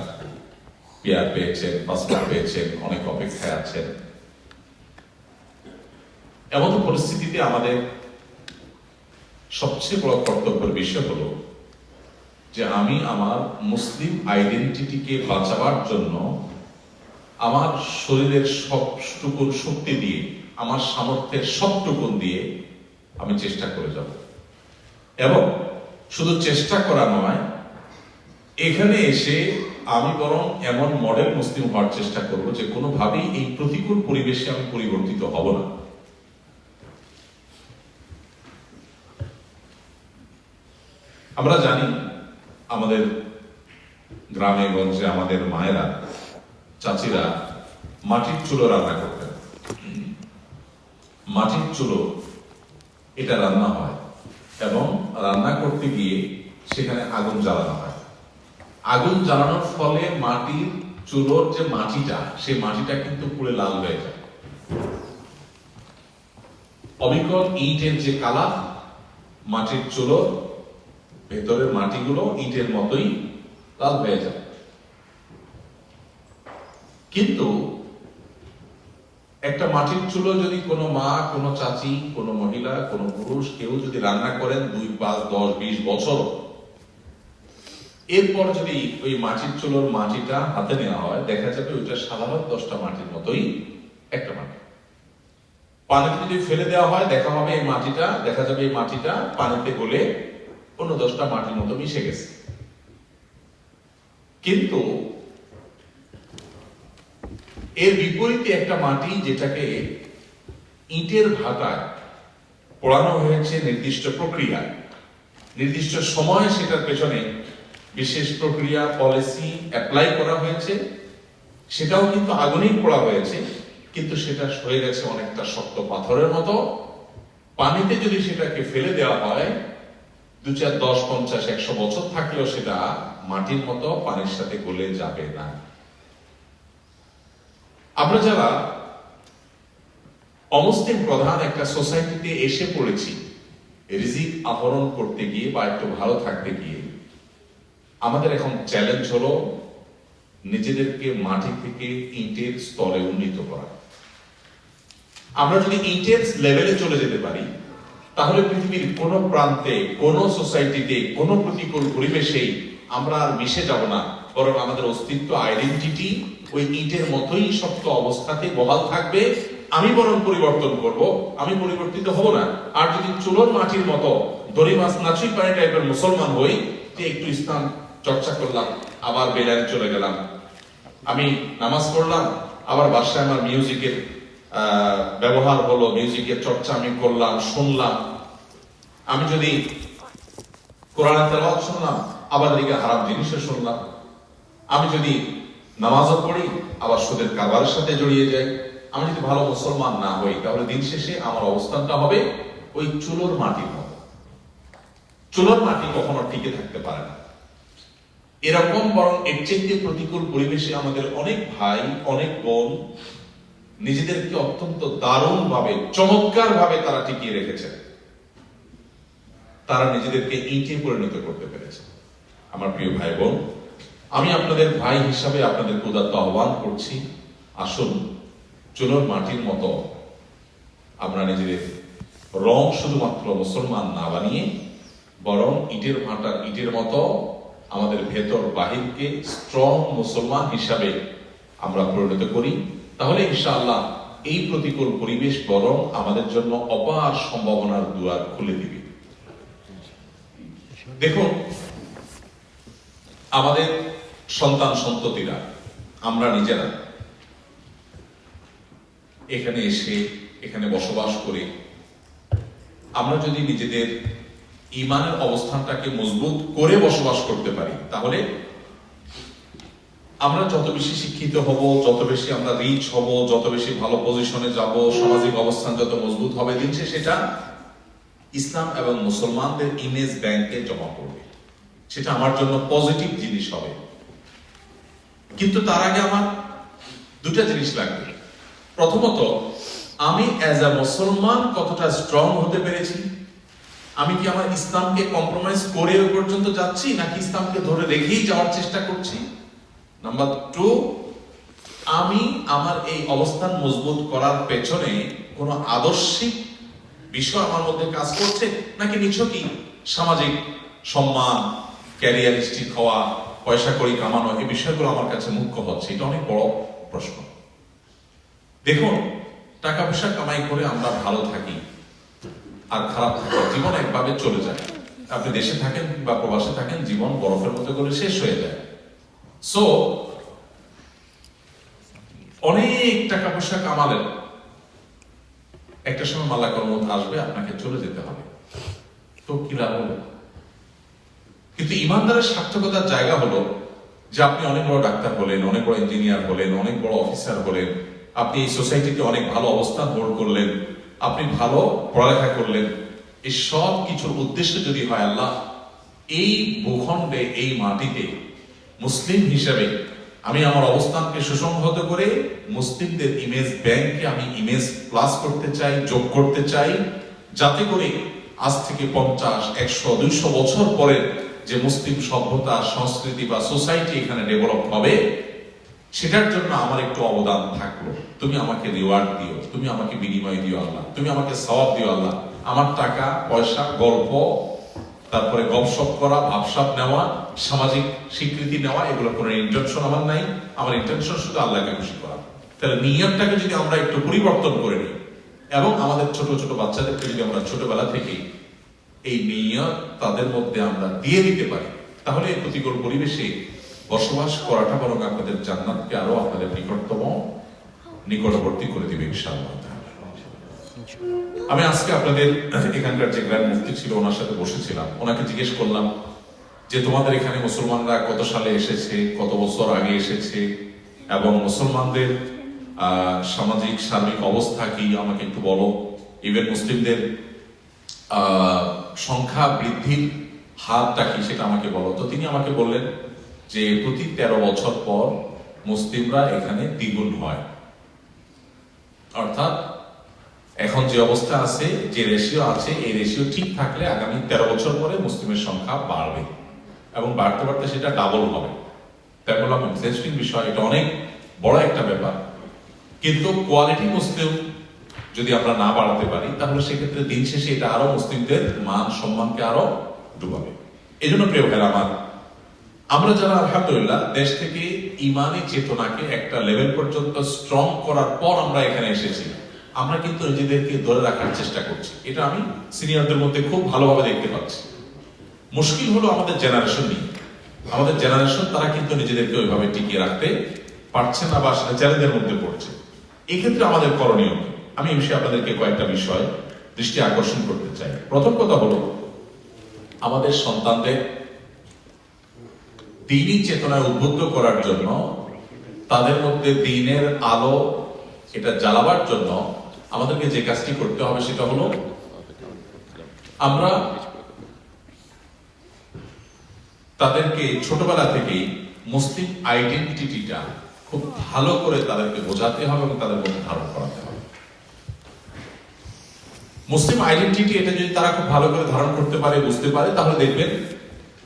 পেয়ার পেয়েছেন, পাসপোর্ট পেয়েছেন, অনেক অপেক্ষায় আছেন। এমন পরিস্থিতিতে আমাদের সবচেয়ে বড় কর্তব্যের বিষয় হলো যে আমি আমার মুসলিম আইডেন্টিটিকে বাঁচাবার জন্য আমার শরীরের সবটুকুন শক্তি দিয়ে, আমার সামর্থ্যের সবটুকুন দিয়ে আমি চেষ্টা করে যাব। এবং শুধু চেষ্টা করা নয়, এখানে এসে আমি বরং এমন মডেল মুসলিম হওয়ার চেষ্টা করব যে কোনোভাবেই এই প্রতিকূল পরিবেশে আমি পরিবর্তিত হব না। আমরা জানি আমাদের গ্রামে গঞ্জে আমাদের মায়েরা, চাচিরা মাটির চুলো রান্না করতেন। মাটির চুলো এটা রান্না হয় এবং রান্না করতে গিয়ে সেখানে আগুন জ্বালানো হয়। আগুন জ্বালানোর ফলে মাটির চুলোর যে মাটিটা, সেই মাটিটা কিন্তু পুড়ে লাল হয়ে যায়। অবিকল ইটের যে কালা, মাটির চুলোর ভেতরের মাটিগুলো ইটের মতোই লাল হয়ে যায়। কিন্তু একটা মাটির চুলো যদি কোনো মা, কোনো চাচি, কোনো মহিলা, কোনো পুরুষ কেউ যদি রান্না করেন 2, 5, 10, 20 বছর, এরপর যদি ওই মাটির চুলোর মাটিটা হাতে নেওয়া হয়, দেখা যাবে ওইটা সাধারণ 10টা মাটির মতোই একটা মাটি। পানিতে যদি ফেলে দেওয়া হয়, দেখা যাবে এই মাটিটা পানিতে গলে অন্য 10টা মাটির মতো মিশে গেছে। কিন্তু এর বিপরীতে একটা মাটি, যেটাকে ইটের ভাটায় পোড়ানো হয়েছে নির্দিষ্ট প্রক্রিয়ায়, নির্দিষ্ট সময় সেটার পেছনে বিশেষ প্রক্রিয়া, পলিসি অ্যাপ্লাই করা হয়েছে, সেটাও কিন্তু আগুনেই পোড়া হয়েছে, কিন্তু সেটা হয়ে গেছে অনেকটা শক্ত পাথরের মতো। পানিতে যদি সেটাকে ফেলে দেওয়া হয়, 2, 4, 10, 50, 100 বছর থাকলেও সেটা মাটির মতো পানির সাথে গলে যাবে না। আমরা যারা অমুসলিম প্রধান একটা সোসাইটিতে এসে পড়েছি রিজিক আহরণ করতে গিয়ে বা একটু ভালো থাকতে গিয়ে, আমাদের এখন চ্যালেঞ্জ হলো নিজেদেরকে মাটি থেকে ইটের স্তরে উন্নীত করা। আমরা যদি ইটের লেভেলে চলে যেতে পারি, তাহলে পৃথিবীর কোন প্রান্তে, কোন সোসাইটিতে, কোন প্রতিকূল পরিবেশেই আমরা আর মিশে যাব না, বরং আমাদের অস্তিত্ব, আইডেন্টিটি ওই ইটের মতোই শক্ত অবস্থাতে বহাল থাকবে। আমি বরং পরিবর্তন করব, আমি পরিবর্তিত হব না। আর যদি চুলোর মাটির মতো দড়ি মাছ নাচুই পানি টাইপের মুসলমান হই, যে একটু ইসলাম চর্চা করলাম, আবার বেলায় চলে গেলাম, আমি নামাজ পড়লাম, আবার বাসায় আমার মিউজিকের ব্যবহার হলো, মিউজিকের চর্চা আমি করলাম, শুনলাম। আমি যদি কোরআনের তেলাওয়াত শুনলাম, আবার এদিকে হারাম জিনিসও শুনলাম। আমি যদি নামাজও পড়ি, আবার সুদের কারবারের সাথে জড়িয়ে যাই। আমি যদি ভালো মুসলমান না হই, তাহলে দিন শেষে আমার অবস্থানটা হবে ওই চুলোর মাটির মতো। চুলোর মাটি কখনো টিকে থাকতে পারে না। এরকম বরং এর চেয়ে প্রতিকূল পরিবেশে আমাদের অনেক ভাই, অনেক বোন নিজেদেরকে অত্যন্ত দারুণ ভাবে, চমৎকার ভাবে তারা টিকিয়ে রেখেছে। তারা নিজেদেরকে ইটে পরিণত করতে পেরেছে। আমার প্রিয় ভাই বোন, আমি আপনাদের ভাই হিসাবে আপনাদের উদাত্ত আহ্বান করছি, আসুন চুলোর মাটির মতো আমরা নিজেদের রং শুধুমাত্র মুসলমান না বানিয়ে বরং ইটের ভাটার ইটের মতো আমাদের ভেতর বাহিরকে স্ট্রং মুসলমান হিসাবে আমরা পরিণত করি। তাহলে ইনশাআল্লাহ এই প্রতিকূল পরিবেশ বরং আমাদের জন্য অপার সম্ভাবনার দুয়ার খুলে দিবে। দেখুন, আমাদের সন্তান সন্ততিরা, আমরা নিজেরা এখানে এসে এখানে বসবাস করে আমরা যদি নিজেদের ঈমানের অবস্থানটাকে মজবুত করে বসবাস করতে পারি, তাহলে আমরা যত বেশি শিক্ষিত হব, যত বেশি আমরা রিচ হব, যত বেশি ভালো পজিশনে যাব, সামাজিক অবস্থান যত মজবুত হবে, দিন শেষে সেটা ইসলাম এবং মুসলমানদের ইমেজ ব্যাংকে জমা পড়বে। সেটা আমার জন্য পজিটিভ জিনিস হবে। কিন্তু তার আগে আমার দুটা জিনিস লাগবে। প্রথমত, আমি অ্যাজ আ মুসলমান কতটা স্ট্রং হতে পেরেছি। আমি কি আমার ইসলামকে কম্প্রোমাইজ করে ওই পর্যন্ত যাচ্ছি, নাকি ইসলামকে ধরে রেখেই যাওয়ার চেষ্টা করছি। নাম্বার 2, আমি আমার এই অবস্থান মজবুত করার পেছনে কোন আদর্শিক বিষয় আমার মধ্যে কাজ করছে, নাকি নিছকই সামাজিক সম্মান, ক্যারিয়ারিস্টিক হওয়া, পয়সা করি কামানো, এই বিষয়গুলো আমার কাছে মুখ্য হচ্ছে। এটা অনেক বড় প্রশ্ন। দেখুন, টাকা পয়সা কামাই করে আমরা ভালো থাকি আর খারাপ থাকি, জীবন একভাবে চলে যায়। আপনি দেশে থাকেন বা প্রবাসে থাকেন, জীবন বরফের মতো করে শেষ হয়ে যায়। সো অনেক টাকা পয়সা কামালেন, একটা সময় মালাকুল মউত আসবে, আপনাকে চলে যেতে হবে। তো কি লাভ হবে? কিন্তু ইমানদারের সার্থকতার জায়গা হলো যে আপনি অনেক বড় ডাক্তার হলেন, অনেক বড় ইঞ্জিনিয়ার হলেন, অনেক বড় অফিসার হলেন, আপনি এই সোসাইটিতে অনেক ভালো অবস্থান হোল্ড করলেন, আপনি ভালো পড়ালেখা করলেন। এই সব কিছুর উদ্দেশ্য যদি হয় আল্লাহ এই ভূখণ্ডে, এই মাটিতে মুসলিম হিসেবে আমি আমার অবস্থানকে সুসংহত করে মুসলিমদের ইমেজ ব্যাংকে আমি ইমেজ প্লাস করতে চাই, যোগ করতে চাই, যাতে করে আজ থেকে 50, 100, 200 বছর পরে যে মুসলিম সভ্যতা, সংস্কৃতি বা সোসাইটি এখানে ডেভেলপ হবে, সেটার জন্য আমার একটু অবদান থাকলো। তুমি আমাকে রিওয়ার্ড দিও, তুমি আমাকে বিনিময় দিও আল্লাহ, তুমি আমাকে সওয়াব দিও আল্লাহ। আমার টাকা পয়সা, গল্প, তারপরে গপসপ করা, ভাবসাব নেওয়া, সামাজিক স্বীকৃতি নেওয়া, এগুলো কোনো ইন্টেনশন আমার নাই। আমার ইন্টেনশন শুধু আল্লাহকে খুশি করা। তাহলে নিয়তটাকে যদি আমরা একটু পরিবর্তন করে নিই এবং আমাদের ছোট ছোট বাচ্চাদেরকে যদি আমরা ছোটবেলা থেকে এই নিয়ত তাদের মধ্যে আমরা দিয়ে দিতে পারি, তাহলে এই প্রতিকূল পরিবেশে বসবাস করাটা বরং আপনাদের জান্নাতকে আরো আপনাদের নিকটবর্তী করে দিবে ইনশাআল্লাহ। আমি আজকে আপনাদের এখানকার যে গ্র্যান্ড মুফতি ছিল, ওনার সাথে বসেছিলাম। ওনাকে জিজ্ঞেস করলাম যে তোমাদের এখানে মুসলমানরা কত সালে এসেছে, কত বছর আগে এসেছে, এবং মুসলমানদের সামাজিক সার্বিক অবস্থা কি আমাকে একটু বলো। ইভেন মুসলিমদের সংখ্যা বৃদ্ধির হারটা কি সেটা আমাকে বলো। তো তিনি আমাকে বললেন যে প্রতি 13 বছর পর মুসলিমরা এখানে দ্বিগুণ হয়। অর্থাৎ এখন যে অবস্থা আছে, যে রেশিও আছে, এই রেশিও ঠিক থাকলে আগামী 13 বছর পরে মুসলিমের সংখ্যা বাড়বে এবং বাড়তে বাড়তে সেটা ডাবল হবে। তাই বললাম ইন্টারেস্টিং বিষয়, এটা অনেক বড় একটা ব্যাপার। কিন্তু কোয়ালিটি মুসলিম যদি আমরা না বাড়াতে পারি, তাহলে সেক্ষেত্রে দিন শেষে এটা আরো মুসলিমদের মান সম্মানকে আরো ডুবাবে। এই জন্য প্রিয় ভাইরা আমার, আমরা যারা আলহামদুলিল্লাহ দেশ থেকে ইমানি চেতনাকে একটা লেভেল পর্যন্ত স্ট্রং করার পর আমরা এখানে এসেছি, আমরা কিন্তু নিজেদেরকে ধরে রাখার চেষ্টা করছি। এটা আমি সিনিয়রদের মধ্যে খুব ভালোভাবে দেখতে পাচ্ছি। মুশকিল হলো আমাদের জেনারেশন নিয়ে। আমাদের জেনারেশন তারা কিন্তু নিজেদেরকে ওইভাবে টিকিয়ে রাখতে পারছে না বা সেটা চ্যালেঞ্জের মধ্যে পড়ছে। এক্ষেত্রে আমাদের করণীয় কি? আমি এই বিষয়ে আপনাদেরকে কয়েকটা বিষয় দৃষ্টি আকর্ষণ করতে চাই। প্রথম কথা হলো, আমাদের সন্তানদের দ্বীনি চেতনায় উদ্বুদ্ধ করার জন্য, তাদের মধ্যে দ্বীনের আলো এটা জ্বালাবার জন্য আমাদেরকে যে কাজটি করতে হবে সেটা হলো, আমরা তাদেরকে ছোটবেলা থেকেই মুসলিম আইডেন্টিটিটা খুব ভালো করে তাদেরকে বোঝাতে হবে এবং তাদের মধ্যে ধারণ করাতে হবে। মুসলিম আইডেন্টিটি এটা যদি তারা খুব ভালো করে ধারণ করতে পারে, বুঝতে পারে, তাহলে দেখবেন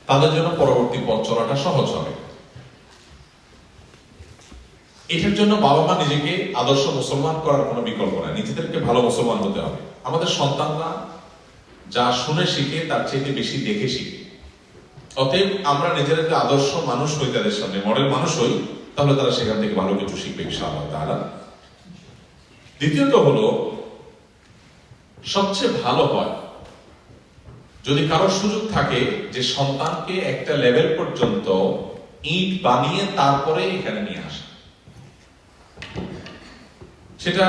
তাদের জন্য পরবর্তী পথ চলাটা সহজ হবে। এটার জন্য বাবা মা নিজেকে আদর্শ মুসলমান করার কোনো বিকল্প নাই, নিজেদেরকে ভালো মুসলমান হতে হবে। আমাদের সন্তানরা যা শুনে শিখে তার চাইতে বেশি দেখে শিখে। অতএব আমরা নিজেদেরকে আদর্শ মানুষ হই, তাদের সামনে মডেল মানুষ হই, তাহলে তারা সেখান থেকে ভালো কিছু শিখবে ইনশাআল্লাহ তাআলা। দ্বিতীয়ত হলো, সবচেয়ে ভালো হয় যদি কারোর সুযোগ থাকে যে সন্তানকে একটা লেভেল পর্যন্ত ইট বানিয়ে তারপরে এখানে নিয়ে আসা। সেটা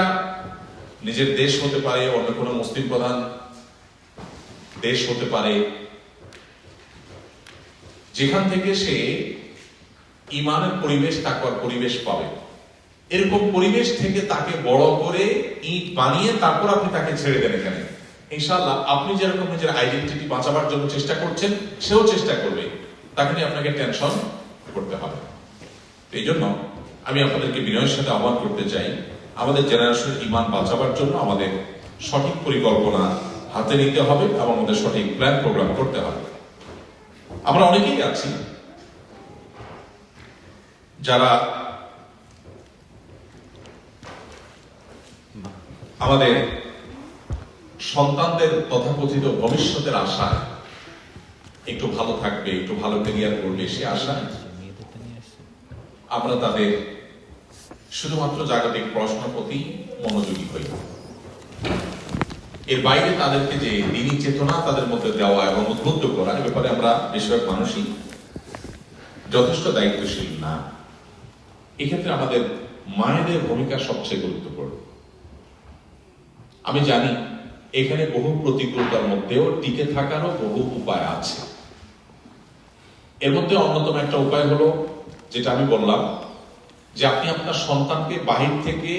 নিজের দেশ হতে পারে, অন্য কোনো মুসলিম প্রধান দেশ হতে পারে, যেখান থেকে সে ইমানের পরিবেশ, তাকওয়ার পরিবেশ পাবে। এরকম পরিবেশ থেকে তাকে বড় করে ইট বানিয়ে তারপর আপনি তাকে ছেড়ে দেন এখানে, ইনশাআল্লাহ আপনি যেরকম নিজের আইডেন্টিটি বাঁচাবার জন্য চেষ্টা করছেন, সেও চেষ্টা করবে। তাকে নিয়ে আপনাকে টেনশন করতে হবে। এই জন্য আমি আপনাদেরকে বিনয়ের সাথে আহ্বান করতে চাই, আমাদের জেনারেশনের ইমান বাঁচাবার জন্য আমাদের সঠিক পরিকল্পনা হাতে নিতে হবে এবং আমাদের সঠিক প্ল্যান প্রোগ্রাম করতে হবে। আমরা অনেকেই আছি যারা আমাদের সন্তানদের তথাকথিত ভবিষ্যতের আশায় একটু ভালো থাকবে, একটু ভালো ক্যারিয়ার করবে, সে আশায় আমরা তাদের শুধুমাত্র জাগতিক পড়াশোনার প্রতি মনোযোগী হই। এর বাইরে তাদেরকে যে দ্বীনি চেতনা তাদের মধ্যে দেওয়া এবং উদ্বুদ্ধ করা, এ ব্যাপারে আমরা বেশিরভাগ মানুষই যথেষ্ট দায়িত্বশীল না। এক্ষেত্রে আমাদের মায়েদের ভূমিকা সবচেয়ে গুরুত্বপূর্ণ। আমি জানি এখানে বহু প্রতিকূলতার মধ্যেও টিকে থাকারও বহু উপায় আছে। এর মধ্যে অন্যতম একটা উপায় হলো, যেটা আমি বললাম, যে আপনি আপনার সন্তানকে বাহির থেকে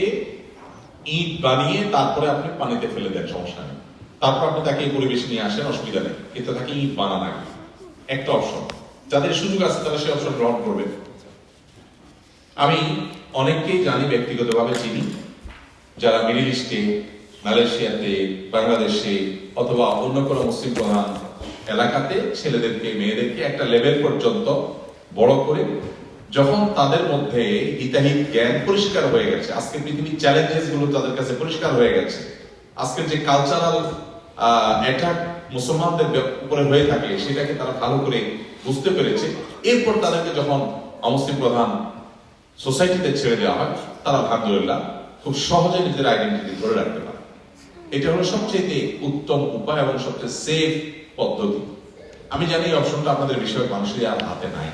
ইট বানিয়ে তারপরে আপনি পানিতে ফেলে দেন, সমস্যা নেই। তারপর আপনি তাকে এই পরিবেশে নিয়ে আসেন, অসুবিধা নেই, কিন্তু তাকে ইট বানান আগে। একটা অপশন, যাদের সুযোগ আছে তারা সেই অপশন গ্রহণ করবে। আমি অনেককেই জানি, ব্যক্তিগতভাবে চিনি, যারা মিডল ইস্টে, মালয়েশিয়াতে, বাংলাদেশে অথবা অন্য কোনো মুসলিম প্রধান এলাকাতে ছেলেদেরকে, মেয়েদেরকে একটা লেভেল পর্যন্ত বড় করে, যখন তাদের মধ্যে হিতাহিত জ্ঞান পরিষ্কার হয়ে গেছে, আজকে পৃথিবীর চ্যালেঞ্জেস গুলো তাদের কাছে পরিষ্কার হয়ে গেছে, আজকের যে কালচারাল অ্যাটাক মুসলমানদের উপরে হয়ে থাকে সেটাকে তারা ভালো করে বুঝতে পেরেছে, এরপর তাদেরকে যখন অমুসলিম প্রধান সোসাইটিতে ছেড়ে দেওয়া হয়, তারা আলহামদুলিল্লাহ খুব সহজে নিজের আইডেন্টিটি ধরে রাখতে পারে। এটা হলো সবচেয়ে উত্তম উপায় এবং সবচেয়ে সেফ পদ্ধতি। আমি জানি এই অপশনটা আপনাদের বিষয়ক মানুষের আর হাতে নাই।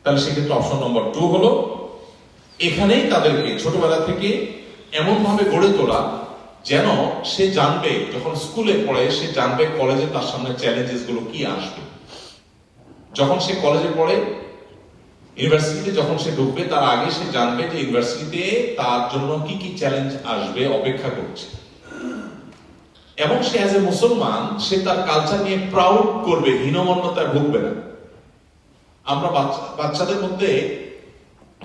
তাহলে সেক্ষেত্রে অপশন নম্বর 2 হলো, এখানেই তাদেরকে ছোটবেলা থেকে এমন ভাবে গড়ে তোলা যেন সে জানবে, যখন স্কুলে পড়ে সে জানবে কলেজে তার সামনে চ্যালেঞ্জেস গুলো কি আসবে। যখন সে কলেজে পড়ে, ইউনিভার্সিটিতে যখন সে ঢুকবে, তার আগে সে জানবে যে ইউনিভার্সিটিতে তার জন্য কি কি চ্যালেঞ্জ আসবে, অপেক্ষা করছে। এবং সে অ্যাজ এ মুসলমান সে তার কালচার নিয়ে প্রাউড করবে, হীনমন্যতায় ভুগবে না। আমরা বাচ্চাদের মধ্যে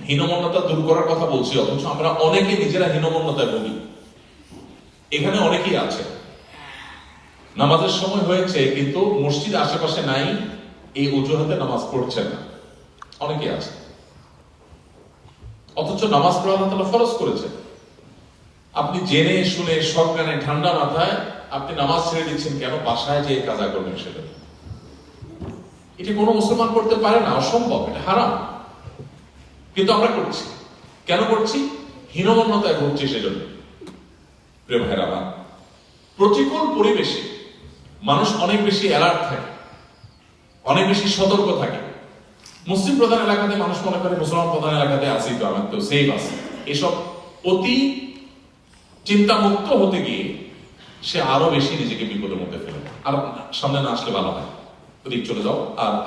হীনমন্যতা দূর করার কথা বলছি, অথচ আমরা অনেকে নিজেরা হীনমন্যতায় ভুগি। এখানে অনেকেই আছে, নামাজের সময় হয়েছে কিন্তু মসজিদ আশেপাশে নাই, এই অজুহাতে নামাজ পড়ছে না, অনেকেই আছে। অথচ নামাজ পড়া আল্লাহ তাআলা ফরজ করেছে। আপনি জেনে শুনে সজ্ঞানে ঠান্ডা মাথায় আপনি নামাজ ছেড়ে দিচ্ছেন কেন? বাসায় যে কাজা করবেন সেটা। এটি কোনো মুসলমান করতে পারে না, অসম্ভব, এটা হারাম। কিন্তু আমরা করছি। কেন করছি? হীনমন্যতায় ভুগছি সেজন্য। প্রিয় ভাইরা, প্রতিকূল পরিবেশে মানুষ অনেক বেশি অ্যালার্ট থাকে, অনেক বেশি সতর্ক থাকে। মুসলিম প্রধান এলাকাতে মানুষ মনে করে মুসলমান প্রধান এলাকাতে আছি তো, আমার তো সেফ আছে। এসব অতি চিন্তা মুক্ত হতে গিয়ে সে আরো বেশি নিজেকে বিপদের মধ্যে ফেলে। আর সামনে না আসলে ভালো হয়, ওদিক চলে যাও,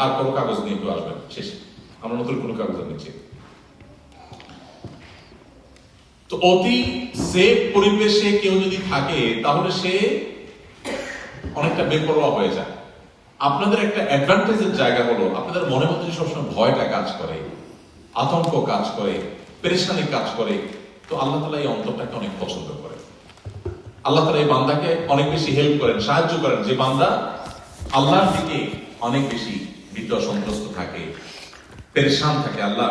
আর কোনো কাগজ নিয়ে কেউ আসবেন, শেষে আমরা নতুন কোনো কাগজ নিচ্ছি। তো অতি সেফ পরিবেশে কেউ যদি থাকে তাহলে সে অনেকটা বেপরোয়া হয়ে যায়। আপনাদের একটা অ্যাডভান্টেজের জায়গা হলো আপনাদের মনের মধ্যে সবসময় ভয়টা কাজ করে, আতঙ্ক কাজ করে, পেরেশানি কাজ করে। তো আল্লাহ তাআলা এই অন্তরটাকে অনেক পছন্দ করে। আল্লাহ তাআলা এই বান্দাকে অনেক বেশি হেল্প করেন, সাহায্য করেন, যে বান্দা আল্লাহর দিকে অনেক বেশি ভীত সন্ত্রস্ত থাকে, পেরেশান থাকে। আল্লাহ,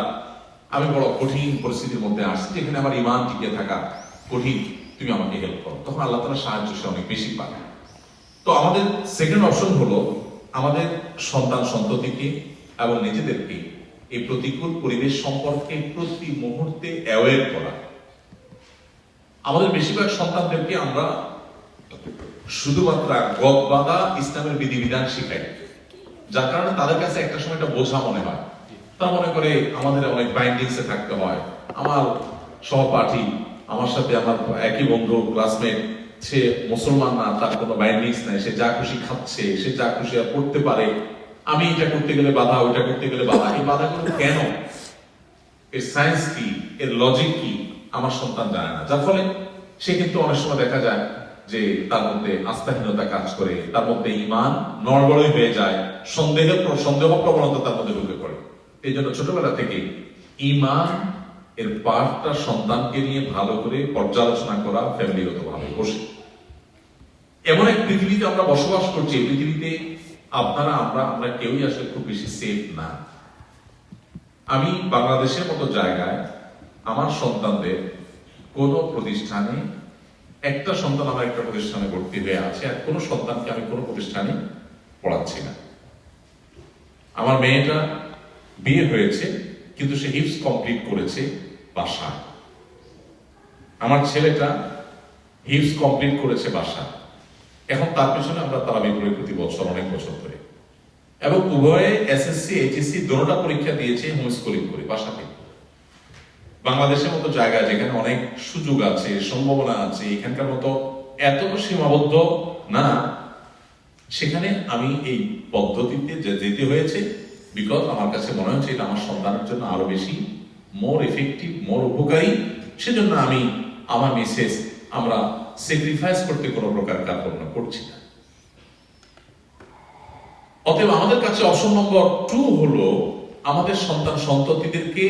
আমি বড় কঠিন পরিস্থিতির মধ্যে আসছি, যেখানে আমার ঈমান টিকে থাকা কঠিন, তুমি আমাকে হেল্প করো। তখন আল্লাহ তাআলা সাহায্য সে অনেক বেশি পায়। তো আমাদের সেকেন্ড অপশন হলো আমাদের সন্তান সন্ততিকে এবং নিজেদেরকে এই প্রতিকূল পরিবেশ সম্পর্কে প্রতি মুহূর্তে অ্যাওয়্যার করা। আমাদের বেশিরভাগ সন্তানদেরকে আমরা শুধুমাত্র গদবাঁধা ইসলামের বিধিবিধান শিখাই, যার কারণে তাদের কাছে একটা সময় একটা বোঝা মনে হয়। তা মনে করে আমাদের অনেক বাইন্ডিংসে থাকতে হয়। আমার সহপাঠী, আমার সাথে আমার একই বন্ধু, ক্লাসমেট, সে মুসলমান না, তার কোনো বাইন্ডিংস নাই, সে যা খুশি খাচ্ছে, সে যা খুশি করতে পারে। আমি এটা করতে গেলে বাধা, ওইটা করতে গেলে বাধা। এই বাধাগুলো কেন, এর সায়েন্স কি, এর লজিক কি, আমার সন্তান জানে না। যার ফলে সে কিন্তু অনেক সময় দেখা যায় যে তার মধ্যে আস্থাহীনতা কাজ করে, তার মধ্যে ঈমান নড়বড়ই হয়ে যায়, সন্দেহ প্রবণতা তার মধ্যে ঢুকে পড়ে। এই জন্য ছোটবেলা থেকে ঈমান এর পাঠটা সন্তানকে নিয়ে ভালো করে পর্যালোচনা করা, ফ্যামিলিগত ভাবে বসে। এমন এক পৃথিবীতে আমরা বসবাস করছি, এই পৃথিবীতে আপনারা আমরা কেউই আসলে খুব বেশি সেফ না। আমি বাংলাদেশের মতো জায়গায় আমার সন্তানদের কোন প্রতিষ্ঠানে, একটা সন্তান আমার একটা প্রতিষ্ঠানে ভর্তি হয়ে আছে, আর কোন সন্তানকে আমি কোন প্রতিষ্ঠানে পড়াচ্ছি না। আমার মেয়েটা বিয়ে হয়েছে, কিন্তু সে হিফজ কমপ্লিট করেছে বাসায়। আমার ছেলেটা হিফজ কমপ্লিট করেছে বাসায়। এখন তার পেছনে আমরা তারাবি পড়ি প্রতি বছর, অনেক বছর ধরে, এবং উভয়ে এসএসসি এইচএসসি দোনোটা পরীক্ষা দিয়েছে হোম স্কুলিং করে বাসা থেকে। বাংলাদেশের মতো জায়গায় যেখানে অনেক সুযোগ আছে, সম্ভাবনা আছে, এখানকার মতো এত সীমাবদ্ধ না, সেখানে আমি এই পদ্ধতিতে যেতে হয়েছে। বিকজ আমার কাছে মনে হচ্ছে এটা আমার সন্তানের জন্য আরো বেশি মোর এফেক্টিভ, মোর উপকারী। সেজন্য আমি আমার মিসেস আমরা স্যাক্রিফাইস করতে কোনো প্রকার কার্পণ্য করছি না। অতএব আমাদের কাছে অপশন নম্বর 2 হলো আমাদের সন্তান সন্ততিদেরকে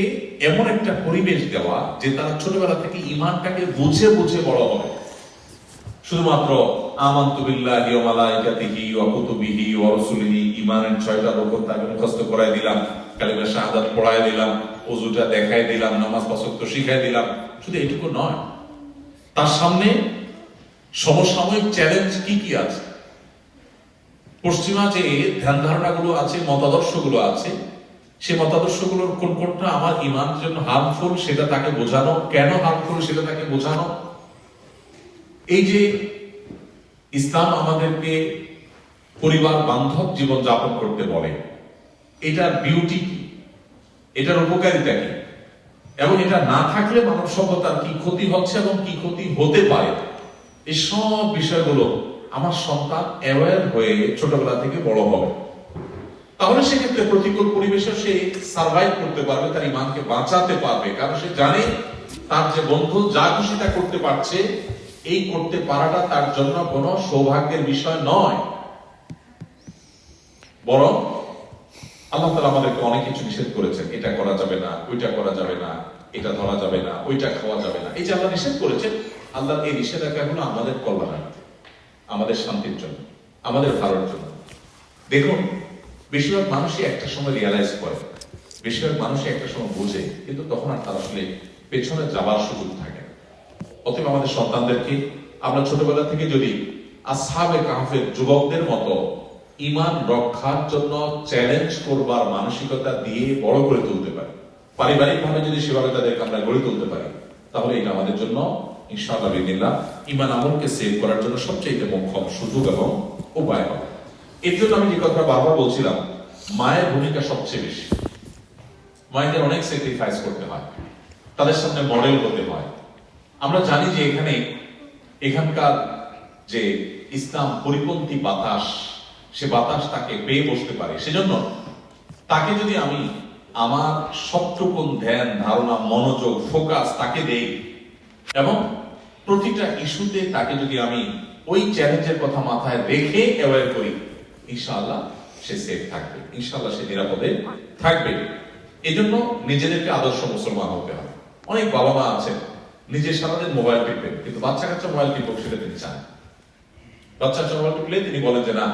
এমন একটা পরিবেশ দেওয়া যে তারা ছোটবেলা থেকে ঈমানটাকে বুঝে বুঝে বড় হবে। শুধুমাত্র আমানতু বিল্লাহি ওয়া মালাইকাতিহি ওয়া কুতুবিহি ওয়া রাসূলিহি, ঈমানের 6টা রকম তাকে মুখস্থ করায় দিলাম, কালিমা শাহাদাত পড়ায় দিলাম, ওযুটা দেখায় দিলাম, নামাজ পাঁচ ওয়াক্ত শিখায় দিলাম, শুধু এটুকু নয়, তার সামনে সমসাময়িক চ্যালেঞ্জ কি কি আছে, পশ্চিমা যে ধ্যান ধারণাগুলো আছে, মতাদর্শগুলো আছে, সেই মতাদর্শগুলোর কোনটা আমার ঈমানের জন্য হার্মফুল সেটা তাকে বোঝানো, কেন হার্মফুল সেটা তাকে বোঝানো। এই যে ইসলাম আমাদেরকে পরিবার বান্ধব জীবন যাপন করতে বলে, এটার বিউটি কি, এটার উপকারিতা কি, এবং এটা না থাকলে মানব সভ্যতার কি ক্ষতি হচ্ছে এবং কি ক্ষতি হতে পারে, এই সব বিষয়গুলো আমার সন্তান অ্যাওয়্যার হয়ে ছোটবেলা থেকে বড় হবে। তাহলে সেক্ষেত্রে প্রতিকূল পরিবেশে সে সার্ভাইভ করতে পারবে, তার ঈমানকে বাঁচাতে পারবে, কারণ সে জানে তার যে বন্ধু যা খুশি তা করতে পারছে, এই করতে পারাটা তার জন্য কোনো সৌভাগ্যের বিষয় নয়, বরং আল্লাহ তাআলা আমাদেরকে অনেক কিছু নিষেধ করেছেন। এটা করা যাবে না, ওইটা করা যাবে না, এটা ধরা যাবে না, ওইটা খাওয়া যাবে না। এই যে আল্লাহ নিষেধ করেছেন, আল্লাহর এই নিষেধাজ্ঞাগুলো আমাদের কল্যাণার্থে, আমাদের শান্তির জন্য, আমাদের ভালোর জন্য। দেখুন, বেশিরভাগ মানুষই একটা সময় রিয়ালাইজ করে, বেশিরভাগ মানুষই একটা সময় বোঝে, কিন্তু তখন আর তার আসলে পেছনে যাবার সুযোগ থাকে। অতএব আমাদের সন্তানদেরকে আমরা ছোটবেলা থেকে যদি আসহাবে কাহফের যুবকদের মতো ঈমান রক্ষার জন্য চ্যালেঞ্জ করবার মানসিকতা দিয়ে বড় করে তুলতে পারি, পারিবারিক ভাবে যদি সেভাবে তাদেরকে আমরা গড়ে তুলতে পারি, তাহলে এটা আমাদের জন্য ইনশাআল্লাহ বিদিল্লাহ ঈমান আমলকে সেভ করার জন্য সবচেয়ে মোক্ষম সুযোগ এবং উপায় হবে। এর জন্য আমি যে কথা বারবার বলছিলাম, মায়ের ভূমিকা সবচেয়ে বেশি। মায়েদের অনেক স্যাক্রিফাইস করতে হয়, তাদের সামনে মডেল হতে হয়। আমরা জানি যে এখানে এখানকার যে ইসলাম পরিপন্থী বাতাস, সে বাতাস তাকে পেয়ে বসতে পারে। সেজন্য তাকে যদি আমি আমার সবটুকুন ধ্যান ধারণা মনোযোগ ফোকাস তাকে দেই এবং প্রতিটা ইস্যুতে তাকে যদি আমি ওই চ্যালেঞ্জের কথা মাথায় রেখে অ্যাওয়্যার করি, ইনশাআল্লাহ সে সেফ থাকবে, ইনশাআল্লাহ সে নিরাপদে থাকবে। এজন্য নিজেদেরকে আদর্শ মুসলমান হতে হবে। অনেক বাবা মা আছেন নিজে সারাদিন মোবাইল টিপবেন, কিন্তু বাচ্চা কাচ্চা মোবাইল টিপুক সেটা তিনি চান। বাচ্চা কাচ্চা মোবাইল টিপলে তিনি বলেন যে না,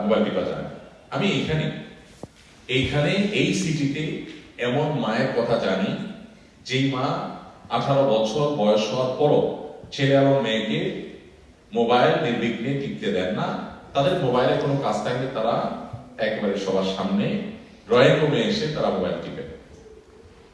মোবাইল টিপা যায় না। আমি এইখানে এই সিটিতে এমন মায়ের কথা জানি, যেই মা 18 বছর বয়স হওয়ার পরও ছেলে এবং মেয়েকে মোবাইল নির্বিঘ্নে টিপতে দেন না। তাদের মোবাইলে কোনো কাজ থাকলে তারা একেবারে সবার সামনে ড্রয়িং রুমে এসে তারা মোবাইল টিপে,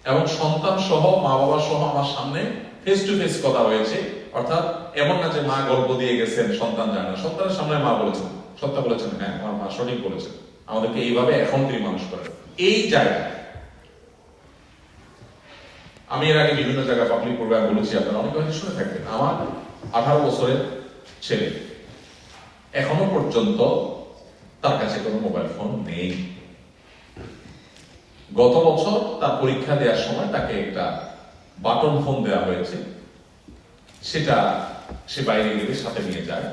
এবং সন্তান সহ মা বাবা সহ আমার সামনে ফেস টু ফেস কথা হয়েছে। অর্থাৎ এমন না যে মা গল্প দিয়ে গেছেন সন্তান জানে না, সন্তানের সামনে মা বলেছেন, সত্তা বলেছেন, হ্যাঁ আমার মা সঠিক বলেছেন, আমাদেরকে এইভাবে এখন তিনি মানুষ করেন। এই জায়গায় আমি এর আগে বিভিন্ন জায়গায় পাবলিক প্রোগ্রাম বলেছি, আপনারা অনেক হয়তো শুনে থাকবেন। আমার 18 বছরের ছেলে, এখনো পর্যন্ত তার কাছে কোনো মোবাইল ফোন নেই। গত বছর তার পরীক্ষা দেওয়ার সময় তাকে একটা বাটন ফোন দেওয়া হয়েছে, সেটা সে বাইরে গেলে সাথে নিয়ে যায়,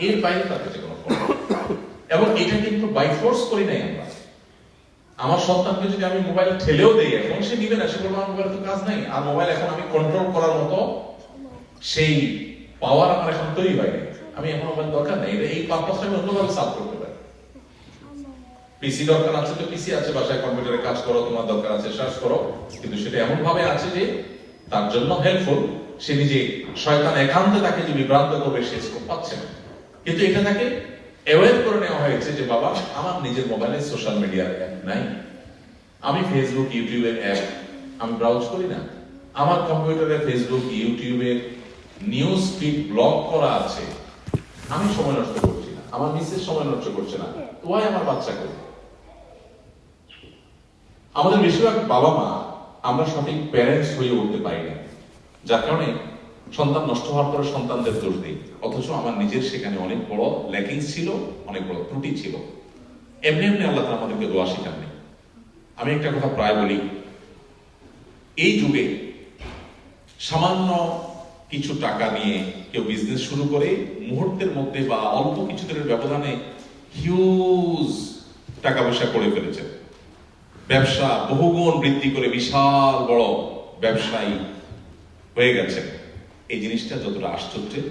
এর বাইরে তার কাছে কোনো ফোন। এবং এটা কিন্তু বাই ফোর্স করি নাই আমরা। আমার সন্তানকে যদি আমি মোবাইল ঠেলেও দেই এখন, সে নিবে না, সে বলবো আমার মোবাইলে তো কাজ নাই, আর মোবাইল এখন আমি কন্ট্রোল করার মতো সেই পাওয়ার আমার এখন তৈরি হয়নি, আমি এখন মোবাইল দরকার নেই, এই পারপাসটা আমি অন্যভাবে সলভ করতে পারি। পিসি দরকার আছে তো পিসি আছে, বাসায় কম্পিউটারে কাজ করো, তোমার দরকার আছে সার্চ করো, কিন্তু সেটা এমন ভাবে আছে যে তার জন্য হেল্পফুল। সে নিজে শয়তান একান্তে তাকে যে বিভ্রান্ত করবে সে স্কোপ পাচ্ছে না। কিন্তু এটা তাকে অ্যাওয়্যার করে নেওয়া হয়েছে যে বাবা আমার নিজের মোবাইলে সোশ্যাল মিডিয়ার অ্যাপ নাই, আমি ফেসবুক ইউটিউবের অ্যাপ আমি ব্রাউজ করি না, আমার কম্পিউটারে ফেসবুক ইউটিউবের নিউজ ফিড ব্লক করা আছে, আমি সময় নষ্ট করছি না, আমার মিসেস সময় নষ্ট করছে না, তোয়াই আমার বাচ্চা করবে। আমাদের বেশিরভাগ বাবা মা আমরা সঠিক প্যারেন্টস হয়ে উঠতে পারি না, যার কারণে সন্তান নষ্ট হওয়ার পরে সন্তানদের দোষ দিই, অথচ আমার নিজের সেখানে অনেক বড় ল্যাকিংস ছিল, অনেক বড় ত্রুটি ছিল। এমনি এমনি আল্লাহ তাআলা আমাদেরকে দোয়া শিখাননি। আমি একটা কথা প্রায় বলি, এই যুগে সামান্য কিছু টাকা নিয়ে কেউ বিজনেস শুরু করে মুহূর্তের মধ্যে বা অল্প কিছু দিনের ব্যবধানে হিউজ টাকা পয়সা করে ফেলেছে, ব্যবসা বহুগুণ বৃদ্ধি করে বিশাল বড় ব্যবসায়ী হয়ে গেছে। এই জিনিসটা যতটা আশ্চর্যের,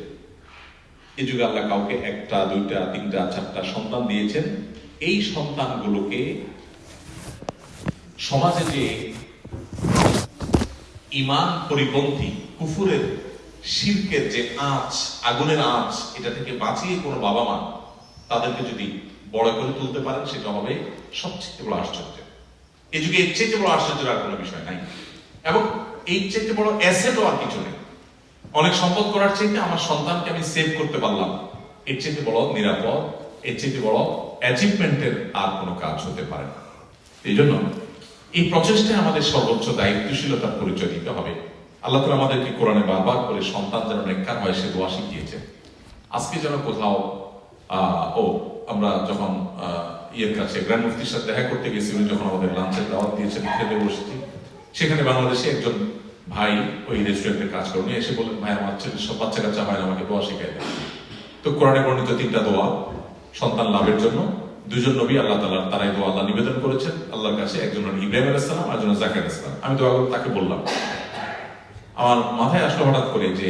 এই যুগে আল্লাহ কাউকে একটা দুইটা তিনটা চারটা সন্তান দিয়েছেন, এই সন্তানগুলোকে সমাজে যে ঈমান পরিপন্থী কুফুরের শিরকের যে আঁচ, আগুনের আঁচ, এটা থেকে বাঁচিয়ে কোনো বাবা মা তাদেরকে যদি বড় করে তুলতে পারেন, সেটা হবে সবচেয়ে বড় আশ্চর্য। এই যুগে এর চেয়ে বড় আশ্চর্যের আর কোনো বিষয় নাই, এবং এই চেয়ে বড় অ্যাসেটও আর কিছু নেই। অনেক সম্পদ করার চাইতে আমার সন্তানকে আমি সেভ করতে পারলাম, এর চেয়ে বড় নিরাপদ, এর চেয়ে বড় অ্যাচিভমেন্টের আর কোনো কাজ হতে পারে না। এই জন্য এই প্রচেষ্টায় আমাদের সর্বোচ্চ দায়িত্বশীলতার পরিচয় দিতে হবে। আল্লাহ তাআলা আমাদেরকে কোরআনে বারবার করে সন্তান যেন নেককার হয় সে দোয়া শিখিয়েছেন। আজকে যেন কোথাও আমরা যখন ইয়ের কাছে গ্র্যান্ড মুফতির সাথে দেখা করতে গেছি, উনি যখন আমাদের লাঞ্চের দাওয়াত দিয়েছেন, খেতে বসেছি, সেখানে বাংলাদেশে একজন ভাই ওই রেস্টুরেন্টে কাজ করেন, এসে বললেন ভাই আমার ছেলে সব বাচ্চা কাচ্চা হয় আমাকে দোয়া শিখাই দেয়। তো কোরআনে বর্ণিত 3টা দোয়া সন্তান লাভের জন্য, 2জন নবী আল্লাহ তাআলার তারাই দোয়া আল্লাহ নিবেদন করেছেন আল্লাহর কাছে, একজন ইব্রাহিম আলাইহিস সালাম আর একজন যাকারিয়া আলাইহিস সালাম। আমি দোয়া করে তাকে বললাম, আমার মাথায় আসলো হঠাৎ করে যে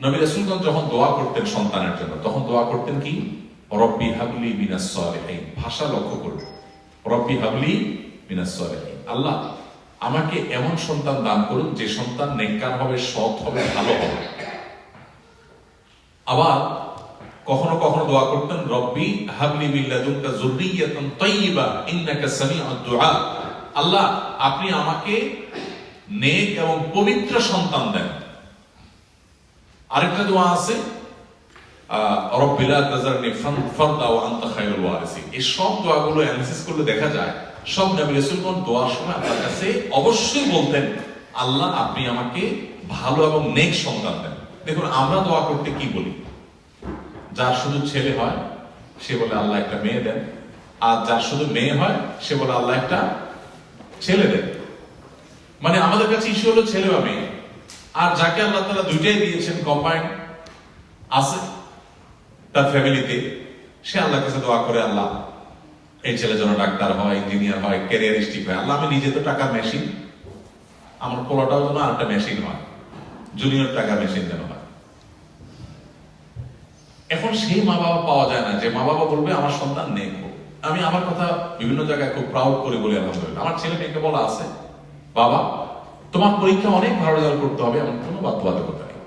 নবী রাসূলগণ যখন দোয়া করতেন সন্তানের জন্য, তখন দোয়া করতেন কি, রব্বি হাবলি মিনাস সালিহিন। ভাষা লক্ষ্য করুন, রব্বি হাবলি মিনাস সালিহিন, আল্লাহ আমাকে এমন সন্তান দান করুন যে সন্তান নেককার হবে, সৎ হবে, ভালো হবে। আবার কখনো কখনো দোয়া করতেন রব্বি হাবলি মিন লাদুনকা যুররিয়াতান তাইয়্যিবা ইন্নাকা সামিউদ দুআ, আল্লাহ আপনি আমাকে নেক এবং পবিত্র সন্তান দেন। আরেকটা দোয়া আছে রব্বি লা তাযারনি ফারদা ওয়া আনতা খায়রুল ওয়ারিসিন। এই সব দোয়াগুলো অ্যানালাইসিস করলে দেখা যায় সব নবী রাসূলগণ দোয়ার সময় আল্লাহর কাছে অবশ্যই বলতেন আল্লাহ আপনি আমাকে ভালো এবং নেক সন্তান দেন। দেখুন আমরা দোয়া করতে কি বলি, যার শুধু ছেলে হয় সে বলে আল্লাহ একটা মেয়ে দেন, আর যার শুধু মেয়ে হয় সে বলে আল্লাহ একটা ছেলে দেন। মানে আমাদের কাছে ইস্যু হলো ছেলে বা মেয়ে, আর যাকে আল্লাহ তাআলা দুইটাই দিয়েছেন, কম্বাইন্ড আছে তার ফ্যামিলিতে, সে আল্লাহর কাছে দোয়া করে, আল্লাহ এই ছেলে যেন ডাক্তার হয়, ইঞ্জিনিয়ার হয়, ক্যারিয়ারিস্টিক হয়। আল্লাহ আমি নিজে তো টাকার মেশিন, আমার পোলাটাও যেন আরেকটা মেশিন হয়, জুনিয়র টাকার মেশিন যেন হয়। এখন সেই মা বাবা পাওয়া যায় না যে মা বাবা বলবে আমার সন্তান নেই। আমি আমার কথা বিভিন্ন জায়গায় খুব প্রাউড করে বলি, আলহামদুলিল্লাহ আমার ছেলে মেয়েকে বলা আছে, বাবা তোমার পরীক্ষা অনেক ভালো রেজাল্ট করতে হবে, এমন কোনো বাধ্যবাধকতা নেই,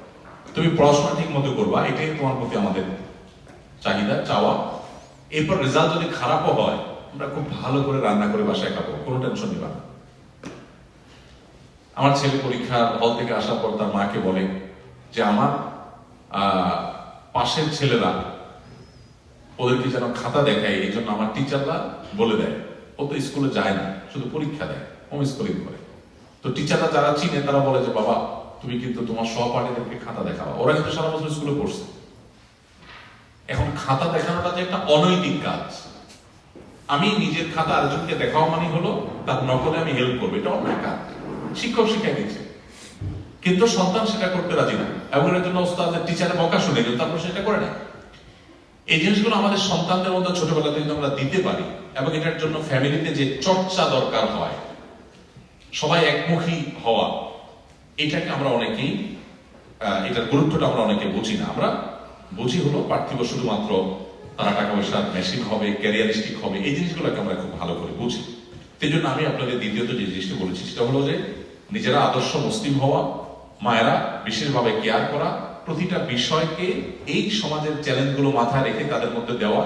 তুমি পড়াশোনা ঠিক মতো করবা, এটাই তোমার প্রতি আমাদের চাহিদা, চাওয়া। এরপর রেজাল্ট যদি খারাপও হয় আমরা খুব ভালো করে রান্না করে বাসায় খাবো, কোনো টেনশন নিবা না। আমার ছেলে পরীক্ষা হল থেকে আসার পর তার মাকে বলে যে আমার পাশের ছেলেরা ওদেরকে যেন খাতা দেখায়, এই জন্য আমার টিচাররা বলে দেয়, ও তো স্কুলে যায় না, শুধু পরীক্ষা দেয়, হোম স্কুলিং করে। তো টিচাররা যারা চিনে তারা বলে যে বাবা তুমি কিন্তু তোমার সহপাঠীদেরকে খাতা দেখাও, ওরা কিন্তু সারা বছর স্কুলে পড়ছে। এখন খাতা দেখানোটা যে একটা অনৈতিক কাজ, আমি নিজের খাতা আরেকজনকে দেখাও মানে হলো তার নকলে আমি হেল্প করবো, এটা অন্যায় কাজ, শিক্ষক শিখাই দিচ্ছে। কিন্তু সন্তান সেটা করতে রাজি না, এবং এর জন্য ওস্তাদের টিচারের বকা শুনে কিন্তু তারপর সেটা করে না। এই জিনিসগুলো আমাদের সন্তানদের মধ্যে ছোটবেলা থেকে আমরা দিতে পারি, এবং এটার জন্য ফ্যামিলিতে যে চর্চা দরকার হয়, সবাই একমুখী হওয়া, এটাকে আমরা অনেকেই এটার গুরুত্বটা আমরা অনেকে বুঝি না। আমরা বুঝি হলো পার্থিব শুধুমাত্র তারা টাকা পয়সার মেশিন হবে, ক্যারিয়ারিস্টিক হবে, এই জিনিসগুলোকে আমরা খুব ভালো করে বুঝি। সেই জন্য আমি আপনাদের দ্বিতীয়ত যে জিনিসটা বলেছি সেটা হলো যে নিজেরা আদর্শ মুসলিম হওয়া, মায়েরা বিশেষভাবে কেয়ার করা, প্রতিটা বিষয়কে এই সমাজের চ্যালেঞ্জগুলো মাথায় রেখে তাদের মধ্যে দেওয়া।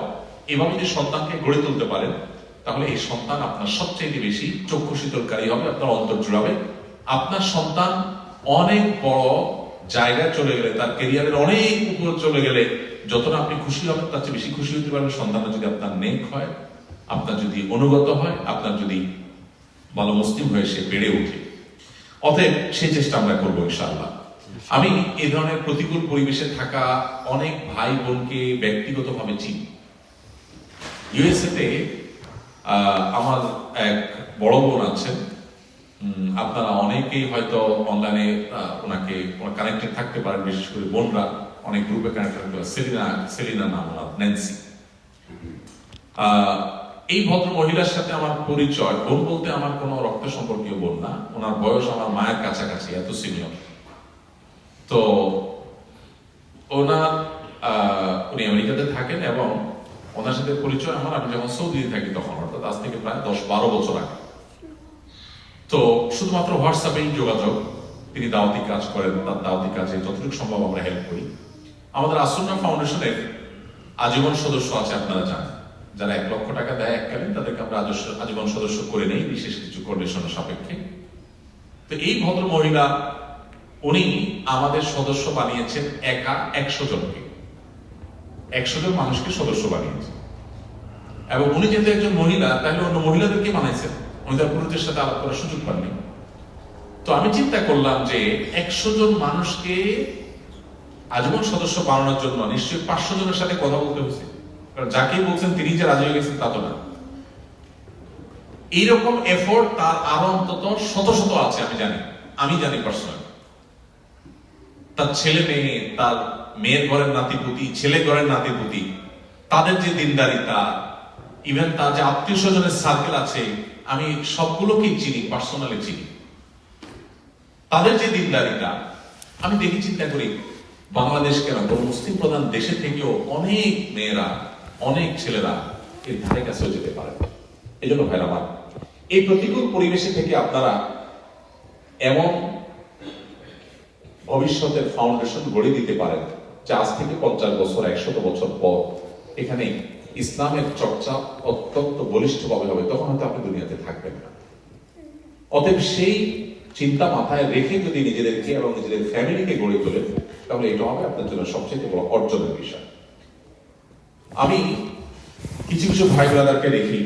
এভাবে যদি সন্তানকে গড়ে তুলতে পারেন তাহলে এই সন্তান আপনার সবচেয়ে বেশি চক্ষু শীতলকারী হবে, আপনার অন্তর জুড়াবে। আপনার সন্তান অনেক বড় জায়গায় চলে গেলে, তার ক্যারিয়ারের অনেক উপর চলে গেলে যতটা আপনি খুশি হবেন তার চেয়ে বেশি খুশি হতে পারবেন সন্তানটা যদি আপনার নেক হয়, আপনার যদি অনুগত হয়, আপনার যদি ভালো মুসলিম হয়ে সে বেড়ে ওঠে। অতএব সেই চেষ্টা আমরা করবো ইনশাআল্লাহ। আমি এই ধরনের প্রতিকূল পরিবেশে থাকা অনেক ভাই বোনকে ব্যক্তিগতভাবে চিনি। ইউএসএ তে আমার এক বড় বোন আছেন, আপনারা অনেকেই হয়তো অনলাইনে ওনাকে কানেক্টেড থাকতে পারেন, বিশেষ করে বোনরা অনেক গ্রুপে কানেক্টেড থাকতে পারেন। সেলিনা নাম ওনার, ন্যান্সি। এই ভদ্র মহিলার সাথে আমার পরিচয়, বোন বলতে আমার কোনো রক্ত সম্পর্কীয় বোন না, ওনার বয়স আমার মায়ের কাছাকাছি, এত সিনিয়র। তো ওনার উনি আমেরিকাতে থাকেন এবং ওনার সাথে পরিচয় আমার, আমি যখন সৌদিতে থাকি তখন, অর্থাৎ আজ থেকে প্রায় 10-12 বছর আগে। তো শুধুমাত্র হোয়াটসঅ্যাপেই যোগাযোগ, তিনি দাওয়াতি কাজ করেন, তার দাওয়াতি কাজে যতটুকু সম্ভব আমরা হেল্প করি। আমাদের আসুন্নাহ ফাউন্ডেশনের আজীবন সদস্য আছে, আপনারা জানেন, যারা 1 লক্ষ টাকা দেয় এককালীন, তাদেরকে আমরা আজীবন সদস্য করে নেই বিশেষ কিছু কন্ডিশনের সাপেক্ষে। তো এই ভদ্র মহিলা উনি আমাদের সদস্য বানিয়েছেন একা 100 জনকে, 100 জন মানুষকে সদস্য বানিয়েছেন। এবং উনি যেহেতু একজন মহিলা, তাহলে অন্য মহিলাদেরকে বানাইছেন, উনি তার পুরুষদের সাথে আলাপ করার সুযোগ পাননি। তো আমি চিন্তা করলাম যে 100 জন মানুষকে আজীবন সদস্য বানানোর জন্য নিশ্চয়ই 500 জনের সাথে কথা বলতে হয়েছে, কারণ যাকে বলছেন তিনি যে রাজি হয়ে গেছেন তা তো না। এইরকম এফোর্ট তার আরো অন্তত শত শত আছে, আমি জানি পার্সোনালি। তার ছেলে মেয়ে, তার মেয়ের ঘরের নাতিপুতি, ছেলে ঘরের নাতিপুতি, তাদের যে দিনদারিতা, ইভেন তার যে আত্মীয় স্বজনের সার্কেল আছে, আমি সবগুলোকেই চিনি, পার্সোনালি চিনি। তাদের যে দিনদারিতা আমি দেখি, চিন্তা করি বাংলাদেশ কেন, মুসলিম প্রধান দেশে থেকেও অনেক মেয়েরা, অনেক ছেলেরা এর ধারে কাছেও যেতে পারে। এই জন্য ভাইরা আমার, এই প্রতিকূল পরিবেশে থেকে আপনারা এমন ভবিষ্যতের ফাউন্ডেশন গড়ে দিতে পারেন যে আজ থেকে 50 বছর, 100 বছর পর এখানে ইসলামের চর্চা অত্যন্ত বলিষ্ঠভাবে হবে, তখন হয়তো আপনি দুনিয়াতে থাকবেন না। অতএব সেই চিন্তা মাথায় রেখে যদি নিজেদেরকে এবং নিজেদের ফ্যামিলিকে গড়ে তোলেন, তাহলে এটা হবে আপনার জন্য সবচেয়ে বড় অর্জনের বিষয়। আমি কিছু কিছু ভাই ব্রাদারকে দেখি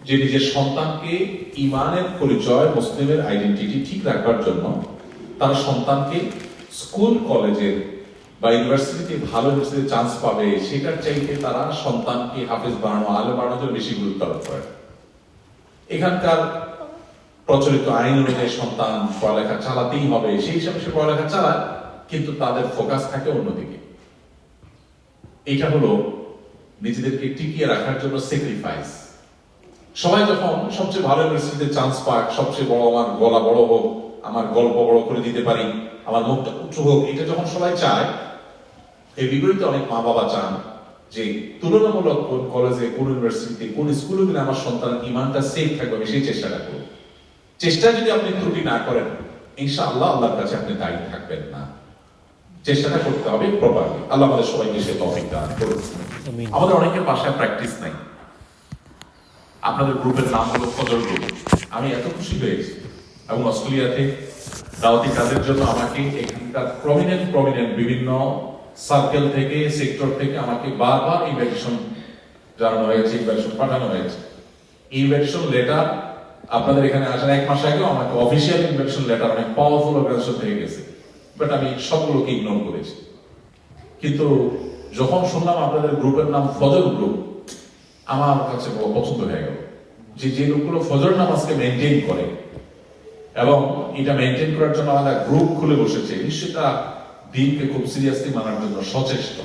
যে নিজের সন্তানকে ইমানের পরিচয়, মুসলিমের আইডেন্টিটি ঠিক রাখবার জন্য তার সন্তানকে স্কুল কলেজের বা ইউনিভার্সিটিতে ভালো ইউনিভার্সিটিতে চান্স পাবে, সেটার চাইতে তারা সন্তানকে হাফেজ বানানো, আলেম বানানোর জন্য বেশি গুরুত্ব আরোপ করে। এখানকার প্রচলিত আইন অনুযায়ী সন্তান পড়ালেখা চালাতেই হবে, সেই হিসাবে সে পড়ালেখা চালায়, কিন্তু তাদের ফোকাস থাকে অন্যদিকে। এটা হলো নিজেদেরকে টিকিয়ে রাখার জন্য স্যাক্রিফাইস। সবাই যখন সবচেয়ে ভালো ইউনিভার্সিটিতে চান্স পাক, সবচেয়ে বড়, আমার গলা বড় হোক, আমার গল্প বড় করে দিতে পারি, আমার মুখটা উঁচু হোক, এটা যখন সবাই চায়, এর বিপরীতে অনেক মা বাবা চান যে তুলনামূলক কোন কলেজে, কোন ইউনিভার্সিটিতে, কোন স্কুলে গেলে আমার সন্তানের ইমানটা সেফ থাকবে, আমি সেই চেষ্টাটা করব। চেষ্টা যদি আপনি ত্রুটি না করেন, ইনশাআল্লাহ আল্লাহর কাছে আপনি দায়ী থাকবেন না। চেষ্টাটা করতে হবে প্রপারলি। আল্লাহ আমাদের সবাইকে সে তৌফিক দান করুন। আমাদের অনেকের বাসায় প্র্যাকটিস নাই। আপনাদের গ্রুপের নাম হলো ফজর গ্রুপ। আমি এত খুশি হয়েছি, এবং অস্ট্রেলিয়াতে দাওয়াতি কাজের জন্য আমাকে এখানকার প্রমিনেন্ট বিভিন্ন সার্কেল থেকে, সেক্টর থেকে আমাকে বারবার ইনভাইটেশন জানানো হয়েছে, ইনভাইটেশন পাঠানো হয়েছে। ইনভাইটেশন লেটার আপনাদের এখানে আসার 1 মাস আগেও আমাকে অফিসিয়াল ইনভাইটেশন লেটার অনেক পাওয়ারফুল অর্গানাইজেশন থেকে গেছে, বাট আমি সবগুলোকে ইগনোর করেছি। কিন্তু যখন শুনলাম আপনাদের গ্রুপের নাম ফজর গ্রুপ, আমার কাছে বড় পছন্দ হয়ে গেল। যে লোকগুলো ফজর নামাজকে মেনটেন করে এবং এটা মেনটেন করার জন্য আমাদের গ্রুপ খুলে বসেছে, নিশ্চয়ই তারা দিনকে খুব সিরিয়াসলি মানার জন্য সচেষ্ট।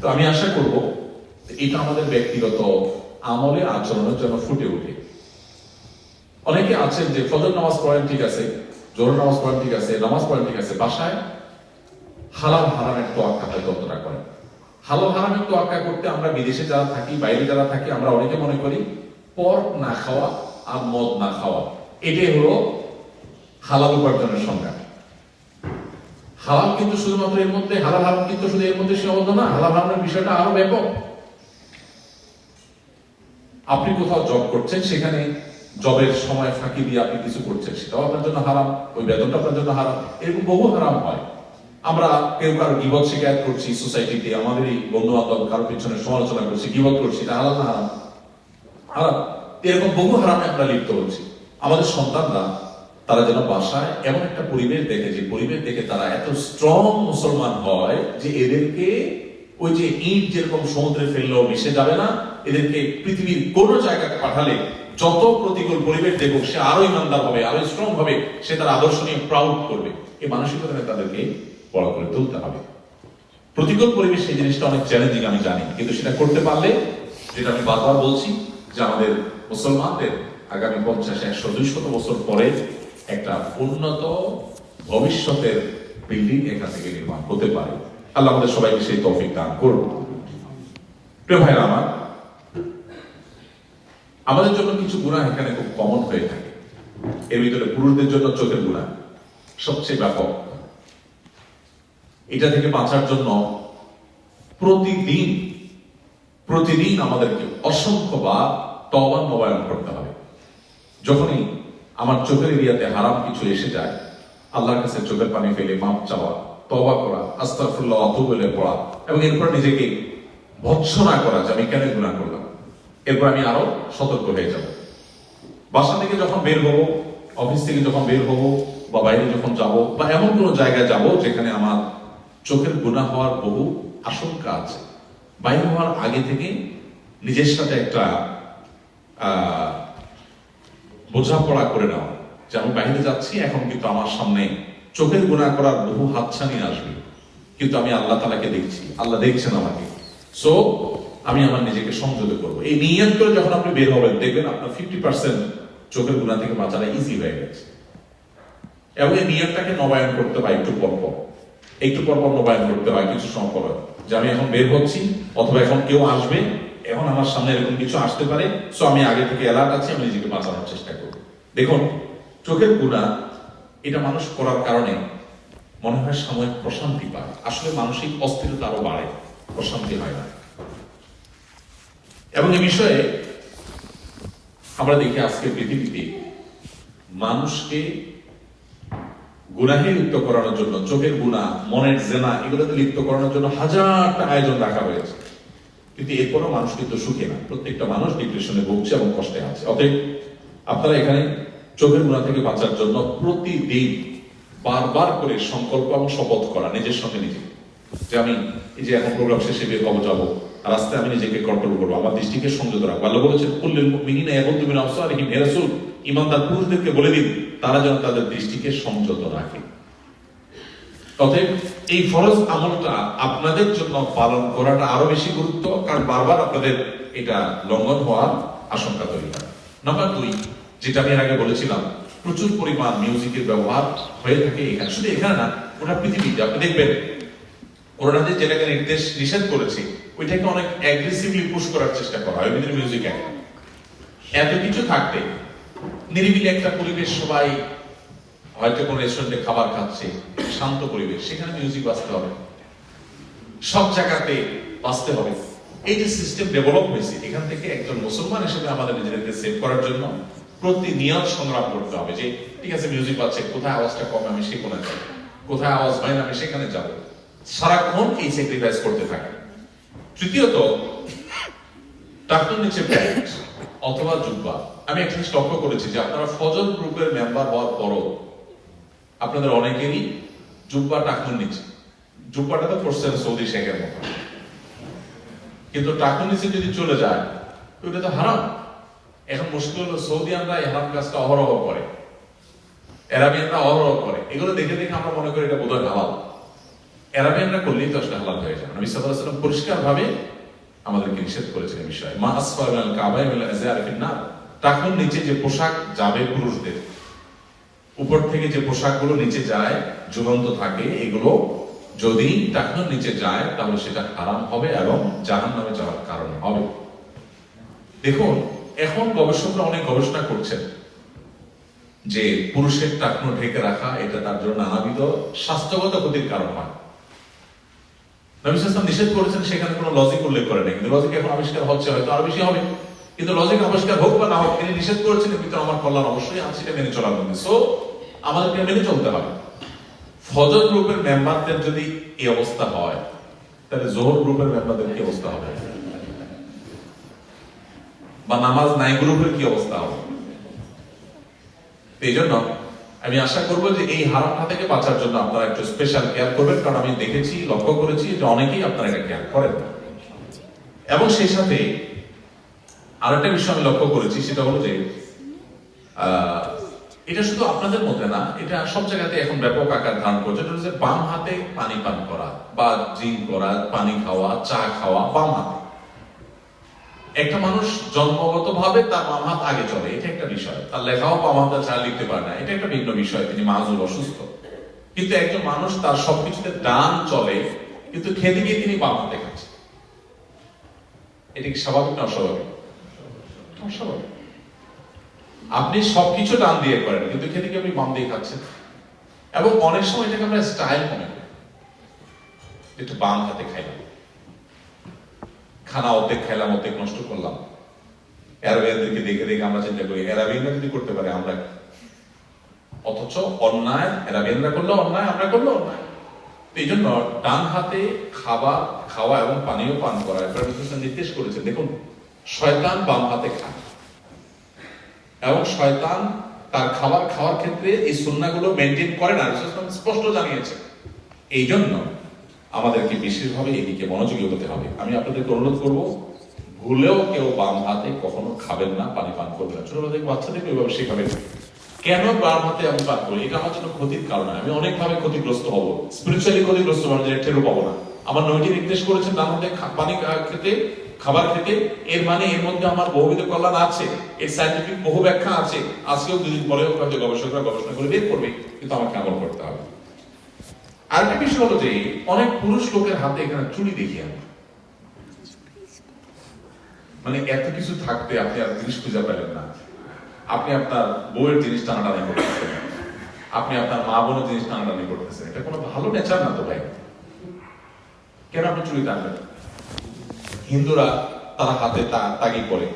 তো আমি আশা করব এটা আমাদের ব্যক্তিগত আমলে, আচরণের জন্য ফুটে ওঠে। অনেকে আছেন যে ফজর নামাজ পড়েন ঠিক আছে, জোহর নামাজ পড়েন ঠিক আছে, নামাজ পড়েন ঠিক আছে, বাসায় হালাল হারামের তোয়াক্কা ততটা করেন। হালাল হারামের তোয়াক্কা করতে আমরা বিদেশে যারা থাকি, বাইরে যারা থাকি, আমরা অনেকে মনে করি পর্ক না খাওয়া আর মদ না খাওয়া, এটাই হলো হালাল উপার্জনের সংজ্ঞা। হালাল কিন্তু শুধুমাত্র এর মধ্যে, হালাল হারাম কিন্তু শুধু এর মধ্যে সীমাবদ্ধ না, হালাল হারামের বিষয়টা আরো ব্যাপক। আপনি কোথাও জব করছেন, সেখানে জবের সময় ফাঁকি দিয়ে আপনি কিছু করছেন, সেটাও আপনার জন্য হারাম, ওই বেতনটা আপনার জন্য হারাম। এরকম বহু হারাম হয়। আমরা কেউ কারো গীবত শিকায়ত করছি সোসাইটিতে, আমাদেরই বন্ধু বান্ধব কারো পিছনে সমালোচনা করছি, গীবত করছি, এটা হালাল না হারাম? হারাম। এরকম বহু হারামে আমরা লিপ্ত হচ্ছি। আমাদের সন্তানরা তারা যেন বাসায় এমন একটা পরিবেশ দেখে, যে পরিবেশ দেখে তারা এত স্ট্রং মুসলমান হয় যে এদেরকে ওই যে ইট যেরকম সমুদ্রে ফেললেও মিশে যাবে না, এদেরকে পৃথিবীর কোনো জায়গায় পাঠালে যত প্রতিকূল পরিবেশ দেখুক সে আরো ইমানদার হবে, আরো স্ট্রং হবে, সে তার আদর্শ নিয়ে প্রাউড করবে। এই মানসিকতা তাদেরকে বড় করে তুলতে হবে। প্রতিকূল পরিবেশ এই জিনিসটা অনেক চ্যালেঞ্জিং আমি জানি, কিন্তু সেটা করতে পারলে, যেটা আমি বারবার বলছি, যে আমাদের মুসলমানদের আগামী 50, 100, 200 বছর পরে একটা উন্নত ভবিষ্যতের বিল্ডিং এখান থেকে নির্মাণ হতে পারে। আল্লাহ আমাদের সবাইকে সেই তৌফিক দান করুন। প্রিয় ভাইরা আমার, আমাদের জন্য কিছু গুনাহ এখানে খুব কমন হয়ে থাকে। এর ভিতরে পুরুষদের জন্য চোখের গুনাহ সবচেয়ে ব্যাপক। এটা থেকে বাঁচার জন্য প্রতিদিন আমাদেরকে অসংখ্যবার তওবা নবায়ন করতে হবে। যখনই আমার চোখের এরিয়াতে হারাম কিছু এসে যায়, আল্লাহর কাছে চোখের পানি ফেলে মাপ চাওয়া, তওবা করা, আস্তাগফিরুল্লাহ ওয়া আতুবু ইলাইহি পড়া, এবং এরপর নিজেকে ভৎসনা করা যে আমি কেন গুনাহ করলাম। এরপর আমি আরো সতর্ক হয়ে যাব। বাসা থেকে যখন বের হব, অফিস থেকে যখন বের হব, বা বাইরে যখন যাব, বা এমন কোন জায়গায় যাব যেখানে আমার চোখের গুনাহ হওয়ার বহু আশঙ্কা আছে, বাইরে হওয়ার আগে থেকে নিজের সাথে একটা বোঝাপড়া করে নেওয়া যে আমি বাইরে যাচ্ছি, এখন কিন্তু আমার সামনে চোখের গুনাহ করার বহু হাতছানি আসবে, কিন্তু আমি আল্লাহ তাআলাকে দেখছি, আল্লাহ দেখছেন আমাকে, সো আমি আমার নিজেকে সংযত করবো। এই নিয়ত করে যখন আপনি বের হবেন, দেখবেন আপনার 50% চোখের গুনাহ থেকে বাঁচাটা ইজি হয়ে গেছে। এবং এই নিয়তটাকে নবায়ন করতে হয় একটু পর নবায়ন করতে হয় কিছু সময় পর, যে আমি এখন বের হচ্ছি, অথবা এখন কেউ আসবে, এখন আমার সামনে এরকম কিছু আসতে পারে, সো আমি আগে থেকে অ্যালার্ট আছি, আমি নিজেকে বাঁচানোর চেষ্টা করব। দেখুন, চোখের গুনাহ এটা মানুষ করার কারণে মনে হয় সাময়িক প্রশান্তি পায়, আসলে মানসিক অস্থিরতা আরো বাড়ে, প্রশান্তি হয় না। এবং এই বিষয়ে আমরা দেখি আজকে পৃথিবীতে মানুষকে গুনাহে লিপ্ত করানোর জন্য, চোখের গুনাহ, মনের জেনা, এগুলোতে লিপ্ত করানোর জন্য হাজারটা আয়োজন রাখা হয়েছে, কিন্তু এরপরও মানুষ কিন্তু সুখে না। প্রত্যেকটা মানুষ ডিপ্রেশনে ভুগছে এবং কষ্টে আছে। অতএব আপনারা এখানে চোখের গুনাহ থেকে বাঁচার জন্য প্রতিদিন বারবার করে সংকল্প এবং শপথ করা নিজের সঙ্গে নিজে, যে আমি এই যে এখন প্রোগ্রাম শেষে বের কবে যাবো, রাস্তায় আমি নিজেকে কন্ট্রোল করবো, আমার দৃষ্টিকে সংযত রাখবো। আল্লাহ বলেছেন কুল্লিল মুমিনিনা ইয়াগুদ্দু মিন আবসারিহিম, হে রাসূল ঈমানদার পুরুষদেরকে বলে দিন তারা যেন তাদের দৃষ্টিকে সংযত রাখে। অতএব এই ফরজ আমলটা আপনাদের জন্য পালন করাটা আরো বেশি গুরুত্ব, কারণ বারবার আপনাদের এটা লঙ্ঘন হওয়ার আশঙ্কা তৈরি হয়। নাম্বার 2, যেটা আমি আগে বলেছিলাম, প্রচুর পরিমাণ মিউজিকের ব্যবহার হয়ে থাকে এখানে, শুধু এখানে না, ওটা পৃথিবীতে। আপনি দেখবেন কোরআন যেটাকে নিষেধ করেছে ওইটাকে অনেক অ্যাগ্রেসিভলি পুশ করার চেষ্টা করা হয়। ভিতরে মিউজিক এত কিছু থাকতে নিরিবিলি একটা পরিবেশ, সবাই হয়তো কোন রেস্টুরেন্টে খাবার খাচ্ছে, শান্ত পরিবেশ, সেখানে মিউজিক বাজতে হবে, সব জায়গাতে বাজতে হবে। এই যে সিস্টেম ডেভেলপ হয়েছে, এখান থেকে একজন মুসলমান হিসেবে আমাদের নিজেদেরকে সেভ করার জন্য প্রতিনিয়ত সংগ্রাম করতে হবে যে ঠিক আছে মিউজিক বাজছে, কোথায় আওয়াজটা কম আমি সে কোনায় যাবো, কোথায় আওয়াজ হয় না আমি সেখানে যাব, সারাক্ষণ এই স্যাক্রিফাইস করতে থাকে। তৃতীয়ত, টাকনুর নিচে প্যান্ট অথবা জুব্বা। আমি একটা জিনিস লক্ষ্য করেছি যে আপনারা ফজর গ্রুপের মেম্বার হওয়ার পরও আপনাদের অনেকেরই জুব্বা টাকনুর নিচে। জুব্বাটা তো পড়ছেন সৌদি শেখের মতো, কিন্তু টাকনুর নিচে যদি চলে যায় ওটা তো হারাম। এখন মুশকিল হলো সৌদিয়ানরা এই হারাম কাজটা অহরহ করে, আরাবিয়ানরা অহরহ করে। এগুলো দেখে দেখে আমরা মনে করি এটা বোধহয় হালাল। আরাবিয়ানরা করলেই তো আসলে হালাল হয়ে যাবে। নবী সাল্লাল্লাহু আলাইহি ওয়াসাল্লাম পরিষ্কার ভাবে আমাদেরকে নিষেধ করেছেন এই বিষয়ে। মা আসফাল মিনাল কাবাইন মিনাল আযয়ারি ফিন নার। টাকনুর নিচে যে পোশাক যাবে পুরুষদের, উপর থেকে যে পোশাকগুলো নিচে যায় ঝুলন্ত থাকে, এগুলো যদি টাকনুর নিচে যায় তাহলে সেটা হারাম হবে এবং জাহান্নামে যাওয়ার কারণ হবে। দেখুন, এখন গবেষকরা অনেক গবেষণা করছেন যে পুরুষের টাকনু ঢেকে রাখা এটা তার জন্য নানাবিধ স্বাস্থ্যগত ক্ষতির কারণ হয়। নবী সাল্লাল্লাহু আলাইহি ওয়াসাল্লাম নিষেধ করেছেন, সেখানে কোনো লজিক উল্লেখ করে নাই, কিন্তু লজিক এখন আবিষ্কার হচ্ছে, হয়তো আরো বেশি হবে। কিন্তু লজিক আবিষ্কার হোক বা না হোক, তিনি নিষেধ করেছেন, কিন্তু আমার কল্যাণ অবশ্যই আছে, সেটা মেনে চলার মধ্যে। সো আমাদেরকে মেনে চলতে হবে। ফজর গ্রুপের মেম্বারদের যদি এই অবস্থা হয়, তাহলে জোহর গ্রুপের মেম্বারদের কি অবস্থা হবে, বা নামাজ নাই গ্রুপের কি অবস্থা হবে? এই জন্য আমি আশা করবো যে এই হারামটা থেকে বাঁচার জন্য আপনারা একটু স্পেশাল কেয়ার করবেন, কারণ আমি দেখেছি, লক্ষ্য করেছি যে অনেকেই আপনারা এটা কেয়ার করেন। এবং সেই সাথে আরেকটা বিষয় আমি লক্ষ্য করেছি, সেটা হলো যে এটা শুধু আপনাদের মধ্যে না, এটা সব জায়গাতে এখন ব্যাপক আকার ধারণ করছে। এটা হচ্ছে বাম হাতে পানি পান করা বা ড্রিঙ্ক করা, পানি খাওয়া, চা খাওয়া বাম হাতে। একটা মানুষ জন্মগত ভাবে তার বাম হাত আগে চলে, এটা একটা বিষয়। তার লেখাও বাম হাতে ছাড়া লিখতে পারে না, এটা একটা ভিন্ন বিষয়, তিনি মাযুর, অসুস্থ। কিন্তু একজন মানুষ তার সবকিছুতে ডান চলে, কিন্তু খেতে গিয়ে তিনি বাম হাতে খাচ্ছে, এটা কি স্বাভাবিক না অস্বাভাবিক? অস্বাভাবিক। আপনি সবকিছু ডান দিয়ে করেন, কিন্তু খেতে গিয়ে আপনি বাম দিয়ে খাচ্ছেন। এবং অনেক সময় এটাকে আমরা স্টাইল মনে করি, একটু বাম হাতে খাইলাম, খানা অর্ধেক খাইলাম, অর্ধেক নষ্ট করলাম। আরবিয়ানদেরকে দেখে দেখে আমরা চিন্তা করি আরবিয়ানরা যদি করতে পারে আমরা, অথচ অন্যায় আরবিয়ানরা করলে অন্যায়, আমরা করলে অন্যায়। এই জন্য ডান হাতে খাওয়া এবং পানীয় পান করা নির্দেশ করেছে। দেখুন, শয়তান বাম হাতে খায় এবং শয়তান তার খাওয়ার ক্ষেত্রে এই সুন্নাহগুলো মেনটেন করে না, স্পষ্ট জানিয়েছে। এই জন্য আমাদেরকে বিশেষভাবে এদিকে মনোযোগী হতে হবে। আমি আপনাদেরকে অনুরোধ করব, ভুলেও কেউ বাম হাতে কখনো খাবেন না, পানি পান করবেন না। ছোটবেলা থেকে বাচ্চাদেরকে ওইভাবে শেখাবেন। কেন বাম হাতে আমি পান করি? এটা আমার জন্য ক্ষতির কারণ। আমি অনেকভাবে ক্ষতিগ্রস্ত হব, স্পিরিচুয়ালি ক্ষতিগ্রস্ত হব, যেটা টেরও পাবো না। আমার নবীজি নির্দেশ করেছেন ডান হাতে পানি খেতে, খাবার খেতে। এর মানে এর মধ্যে আমার বহুবিধ কল্যাণ আছে, এর সায়েন্টিফিক বহু ব্যাখ্যা আছে। আজকেও দুদিন পরেও হয়তো গবেষকরা গবেষণা করে বের করবে, কিন্তু আমাকে আমল করতে হবে। আরেকটা বিষয় হলো যে অনেক পুরুষ লোকের হাতে এখানে চুড়ি দেখি আমি, মানে এত কিছু থাকতে আপনি আর জিনিস খুঁজে পেলেন না। আপনি আপনার বউয়ের জিনিস টানাটানি করতেছেন, আপনি আপনার মা বোনের জিনিস টানাটানি করতেছেন, এটা কোনো ভালো নেচার না তো ভাই। কেন আপনি চুড়ি টানবেন? হিন্দুরা তারা হাতে তাগি পরে,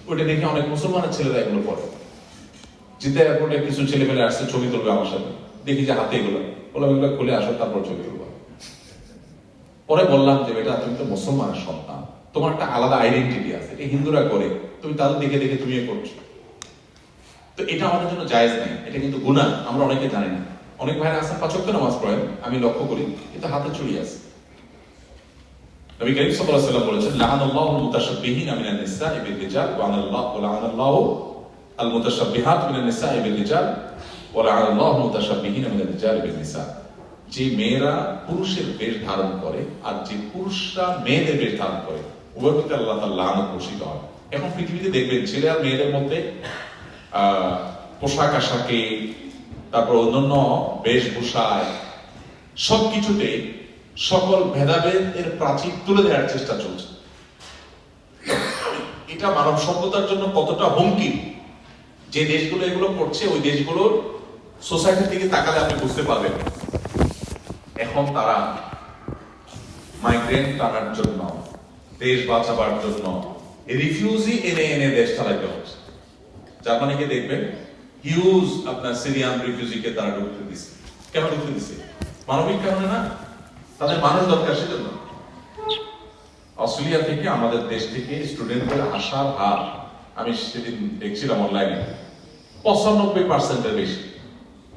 ওইটা দেখে অনেক মুসলমানের ছেলেরা এগুলো পরে। জিদ্দা এয়ারপোর্টে কিছু ছেলে পেলে আসছে, ছবি তুলবে আমার সাথে, দেখি যে হাতে এগুলো, বললাম এগুলো খুলে আসো, তারপর ছবি তুলবো। পরে বললাম যে বেটা, তুমি তো মুসলমানের সন্তান, তোমার একটা আলাদা আইডেন্টিটি আছে, এই হিন্দুরা করে, তুমি তাদের দেখে দেখে তুমি করছো। তো এটা আমাদের জন্য জায়েজ নেই, এটা কিন্তু গুনাহ। আমরা অনেকে জানি না। অনেক ভাইরা আছেন ৫ ওয়াক্ত নামাজ পড়েন, আমি লক্ষ্য করি, কিন্তু হাতে চুড়ি আছে। নবী করিম সাল্লাল্লাহু আলাইহি ওয়াসাল্লাম বলেছেন, লাআনাল্লাহুল মুতাশাব্বিহিনা মিনান নিসাই বিল রিজাল ওয়া লাআনাল্লাহু আল মুতাশাব্বিহাত মিনান নিসাই বিল রিজাল ওয়া লাআনাল্লাহুল মুতাশাব্বিহিনা মিনান রিজাল বিল নিসা। যে মেয়েরা পুরুষের বেশ ধারণ করে আর যে পুরুষরা মেয়েদের বেশ ধারণ করে, উভয় প্রতি আল্লাহ তাআলা লানত বর্ষিত হয়। এখন পৃথিবীতে দেখবেন ছেলে আর মেয়েদের মধ্যে পোশাক আশাকে, তারপর অন্যান্য বেশভূষায়, সবকিছুতে সকল ভেদাভেদের প্রাচীর তুলে দেওয়ার চেষ্টা চলছে। এটা মানব সভ্যতার জন্য কতটা হুমকি। যে দেশগুলো এগুলো করছে, ওই দেশগুলোর সোসাইটির দিকে তাকালে আপনি বুঝতে পারবেন এখন তারা মাইগ্রেন্ট টানার জন্য, দেশ বাঁচাবার জন্য রিফিউজি এনে এনে দেশ চালাইতে হচ্ছে। জার্মানিকে দেখবেন হিউজ আপনার সিরিয়ান রিফিউজিকে তারা ঢুকতে দিচ্ছে। কেন ঢুকতে দিচ্ছে? মানবিক কারণে না, তাদের মানুষ দরকার সেজন্য। অস্ট্রেলিয়া থেকে আমাদের দেশ থেকে স্টুডেন্টদের আসার হার আমি সেদিন দেখছিলাম অনলাইনে 95% বেশি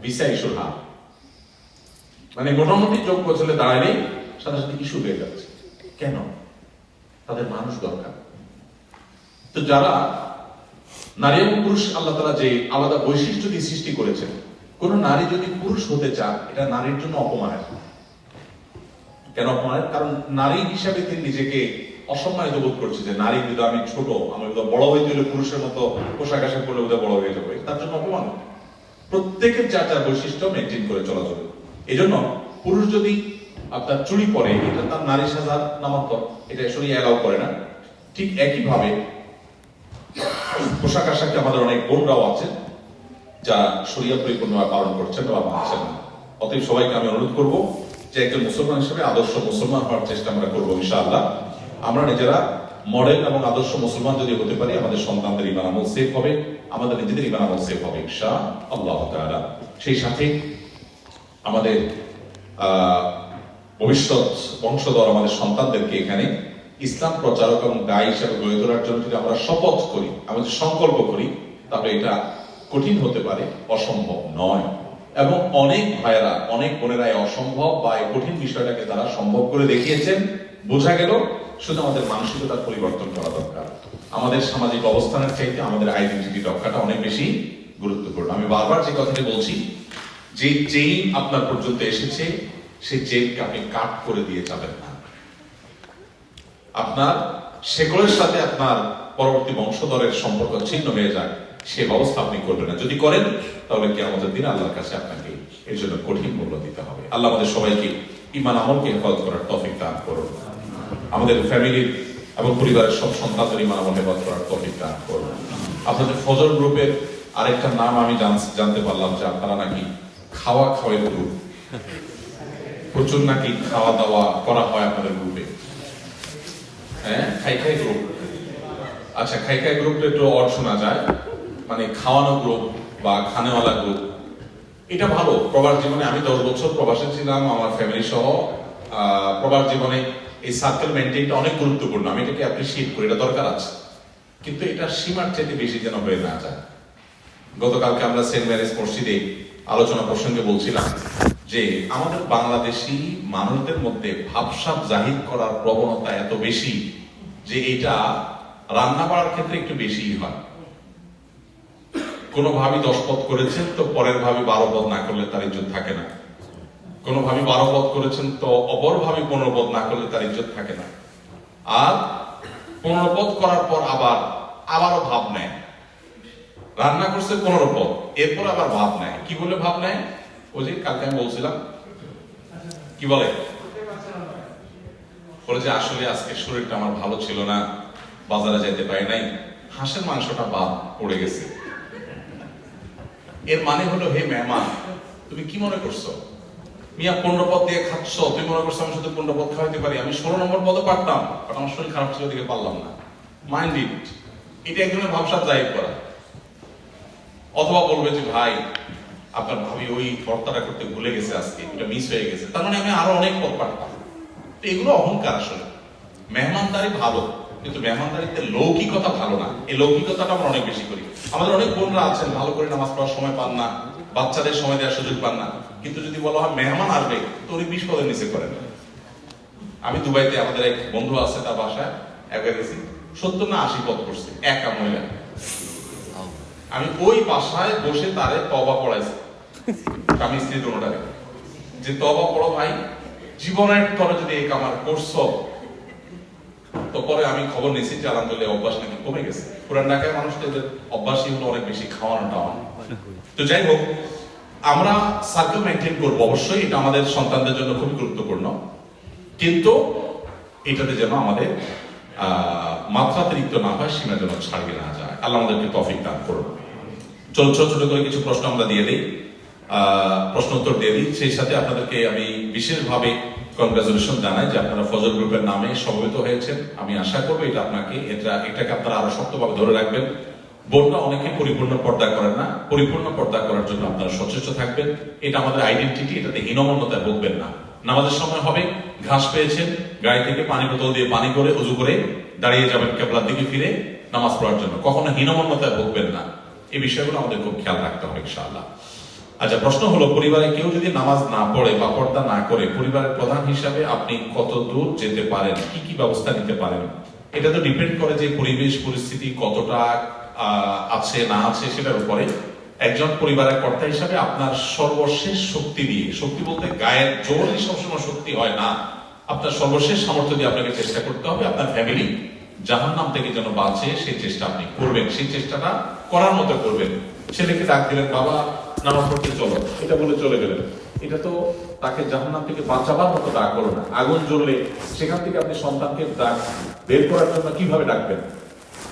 ভিসা ইস্যুর হার। মানে মোটামুটি যোগ্য ছেলে দাঁড়ালেই সাথে সাথে ইস্যু হয়ে যাচ্ছে। কেন? তাদের মানুষ দরকার। তো যারা নারী এবং পুরুষ আল্লাহ তাআলা যে আলাদা বৈশিষ্ট্য দিয়ে সৃষ্টি করেছেন, কোন নারী যদি পুরুষ হতে চান এটা নারীর জন্য অপমানের। কেন অপমানের? কারণ নারী হিসাবে তিনি নিজেকে অসম্মানিত বোধ করছে যে নারী কিন্তু আমি ছোট, আমি বড় হইতে হলে পুরুষের মতো পোশাক আশাক করলে বোধহয় বড় হয়ে যাবে, তার জন্য অপমান। প্রত্যেকের যা যা বৈশিষ্ট্য মেনটেন করে চলা যাবে। এই জন্য পুরুষ যদি আপনার চুরি পরে, এটা তার নারী সাজার নামান্তর, এটা শরীয়ত অ্যালাউ করে না। ঠিক একইভাবে পোশাক আশাকে আমাদের অনেক বোনরাও আছেন যা শরীয়ত পরিপূর্ণভাবে পালন করছেন বা মানছেন না। অতএব সবাইকে আমি অনুরোধ করব যে একজন মুসলমান হিসেবে আদর্শ মুসলমান হওয়ার চেষ্টা আমরা করবো ইনশাআল্লাহ। আমরা নিজেরা মডেল এবং আদর্শ মুসলমান যদি হতে পারি, আমাদের সন্তানদের ঈমান আমল সেফ হবে, আমাদের নিজেদের ঈমান আমল সেফ হবে ইনশাআল্লাহ তাআলা। সেই সাথে আমাদের ভবিষ্যৎ বংশধর আমাদের সন্তানদেরকে এখানে ইসলাম প্রচারক এবং দায়ী হিসেবে গড়ে তোলার জন্য যদি আমরা শপথ করি, আমরা যদি সংকল্প করি, তাহলে এটা কঠিন হতে পারে, অসম্ভব নয়। এবং অনেক ভাইয়েরা, অনেক বোনেরা এই অসম্ভব বা এই কঠিন বিষয়টাকে তারা সম্ভব করে দেখিয়েছেন। বোঝা গেল শুধু আমাদের মানসিকতার পরিবর্তন করা দরকার। আমাদের সামাজিক অবস্থানের চাইতে আমাদের আইডেন্টিটি রক্ষাটা অনেক বেশি গুরুত্বপূর্ণ। আমি বারবার যে কথাটি বলছি, যে চেইন আপনার পর্যন্ত এসেছে সেই চেইনকে আপনি কাট করে দিয়ে যাবেন না। আপনার শেকড়ের সাথে আপনার পরবর্তী বংশধরের সম্পর্ক ছিন্ন হয়ে যায়, সে ব্যবস্থা আপনি করবেন না। যদি করেন তাহলে কিয়ামতের দিন আল্লাহর কাছে আপনাকে এর জন্য কঠিন মূল্য দিতে হবে। আল্লাহ আমাদের সবাইকে ঈমান আমলকে হেফাজত করার তৌফিক দান করুন। আমাদের ফ্যামিলির এবং পরিবারের সব সন্তানদের ঈমান আমল হেফাজত করার তৌফিক দান করুন। আপনাদের ফজর গ্রুপের আরেকটা নাম আমি জানতে পারলাম যে আপনারা নাকি খাওয়া খাওয়ার গ্রুপ, প্রচুর নাকি খাওয়া দাওয়া করা হয় আপনাদের গ্রুপে। হ্যাঁ, খাই খাই গ্রুপ। আচ্ছা, খাই খাই গ্রুপটা একটু অড শোনা যায়, মানে খাওয়ানো গ্রুপ বা খানেওয়ালা গ্রুপ। এটা ভালো। প্রবাস জীবনে আমি 10 বছর প্রবাসে ছিলাম, আমার ফ্যামিলি সহ। প্রবাস জীবনে এই সার্কেল মেনটেনটা অনেক গুরুত্বপূর্ণ, আমি এটাকে অ্যাপ্রিসিয়েট করি, এটা দরকার আছে। কিন্তু এটা সীমার চাইতে বেশি যেন হয়ে না যায়। গতকালকে আমরা সেন্ট ম্যারেজ মসজিদে আলোচনা প্রসঙ্গে বলছিলাম যে আমাদের বাংলাদেশি মানুষদের মধ্যে ভাবসাব জাহির করার প্রবণতা এত বেশি যে এটা রান্না করার ক্ষেত্রে একটু বেশিই হয়। কোন ভাবি 10 পদ করেছেন তো পরের ভাবি 12 পদ না করলে তার ইজ্জত থাকে না। কোন ভাবি 12 পদ করেছেন তো অপর ভাবি 15 পদ না করলে তার ইজ্জত থাকে না। আর 15 পদ করার পর আবারও ভাব নেয়, রান্না করছে 15 পদ, এরপর আবার ভাব নেয়। কি বলে ভাব নেয়? ওই যে কালকে আমি বলছিলাম, কি বলে যে আসলে আজকে শরীরটা আমার ভালো ছিল না, বাজারে যেতে পারি নাই, হাঁসের মাংসটা বাদ পড়ে গেছে। এর মানে হলো, হে মেহমান, তুমি কি মনে করছো মিয়া 15 পদ দিয়ে খাচ্ছ? তুমি মনে করছো আমি শুধু 15 পদ খাওয়াইতে পারি? আমি 16 নম্বর পদও পারতাম, বাট আমার শরীর খারাপ ছিল দিকে পারলাম না। Mind it. এটা একজনের ভাবসাব জাহির করা। অথবা বলবে যে ভাই আপনার ভাবি ওই ভর্তাটা করতে ভুলে গেছে, আজকে এটা মিস হয়ে গেছে, তার মানে আমি আরো অনেক পদ পারতাম। এগুলো অহংকার। আসলে মেহমানদারি ভালো, কিন্তু মেহমানদারিতে লৌকিকতা ভালো না। এই লৌকিকতাটা আমরা অনেক বেশি করি। আমাদের অনেক বোনরা আছেন ভালো করে নামাজ পড়ার সময় পান না, বাচ্চাদের সময় দেওয়ার সুযোগ পান না, কিন্তু যদি বলা হয় মেহমান আসবে তো উনি 20 পদের নিচে করেন। আমি দুবাইতে আমাদের এক বন্ধু আছে, তার বাসায় একবার গেছি, 70 না 80 পথ করছে একা মহিলা। আমি ওই বাসায় বসে তারে তওবা পড়াইছি, স্বামী স্ত্রী দুটোটাকে, যে তওবা পড়ো ভাই, জীবনের তরে যদি এই কামার করছো। তো পরে আমি খবর নিয়েছি যে আলহামদুলিল্লাহ অভ্যাস নাকি কমে গেছে। পুরান ঢাকায় মানুষদের অভ্যাসই হলো অনেক বেশি খাওয়ানো টাওয়ানো। তো যাই হোক, আমরা সার্কেল মেনটেন করবো অবশ্যই, এটা আমাদের সন্তানদের জন্য খুবই গুরুত্বপূর্ণ, কিন্তু এটাতে যেন আমাদের মাত্রাতিরিক্ত না হয়, সীমা যেন ছাড়িয়ে না যায়। আল্লাহ আমাদেরকে তৌফিক দান করুন। চলো ছোট ছোট করে কিছু প্রশ্ন আমরা দিয়ে দিই, প্রশ্ন উত্তর দিয়ে দিই। সেই সাথে আপনাদেরকে আমি বিশেষভাবে কনগ্রাচুলেশন জানাই যে আপনারা ফজর গ্রুপের নামে সমবেত হয়েছেন। আমি আশা করবো এটাকে আপনারা আরো শক্তভাবে ধরে রাখবেন। বোনরা অনেকে পরিপূর্ণ পর্দা করেন না, পরিপূর্ণ পর্দা করার জন্য আপনারা সচেষ্ট থাকবেন। এটা আমাদের আইডেন্টিটি, এটাতে হীনমন্যতায় ভুগবেন না। নামাজের সময় হবে, ঘাস পেয়েছেন, গাড়ি থেকে পানি বোতল দিয়ে পানি করে উজু করে দাঁড়িয়ে যাবেন কেবলার দিকে ফিরে নামাজ পড়ার জন্য। কখনো হীনমন্যতায় ভুগবেন না। এই বিষয়গুলো আমাদের খুব খেয়াল রাখতে হবে ইনশাআল্লাহ। আচ্ছা, প্রশ্ন হলো, পরিবারে কেউ যদি নামাজ না পড়ে বা পর্দা না করে, পরিবারের প্রধান হিসাবে আপনি কত দূর যেতে পারেন, কি কি ব্যবস্থা নিতে পারেন? এটা তো ডিপেন্ড করে যে পরিবেশ পরিস্থিতি কতটা আছে না আছে সেটার উপরে। একজন পরিবারের কর্তা হিসাবে আপনার সর্বশেষ শক্তি দিয়ে, শক্তি বলতে গায়ের জোরই সবসময় শক্তি হয় না, আপনার সর্বশেষ সামর্থ্য দিয়ে আপনাকে চেষ্টা করতে হবে আপনার ফ্যামিলি জাহান্নাম থেকে যেন বাঁচে, সেই চেষ্টা আপনি করবেন। সেই চেষ্টাটা করার মতো করবেন। ছেলেকে ডাক দিলেন, বাবা নামাজ পড়তে চলো, এটা বলে চলে গেলেন, এটা তো তাকে জাহান্নাম থেকে বাঁচাবার মতো ডাক হলো না। আগুন জ্বললে সেখান থেকে আপনি সন্তানকে ডাক বের করার জন্য কিভাবে ডাকবেন?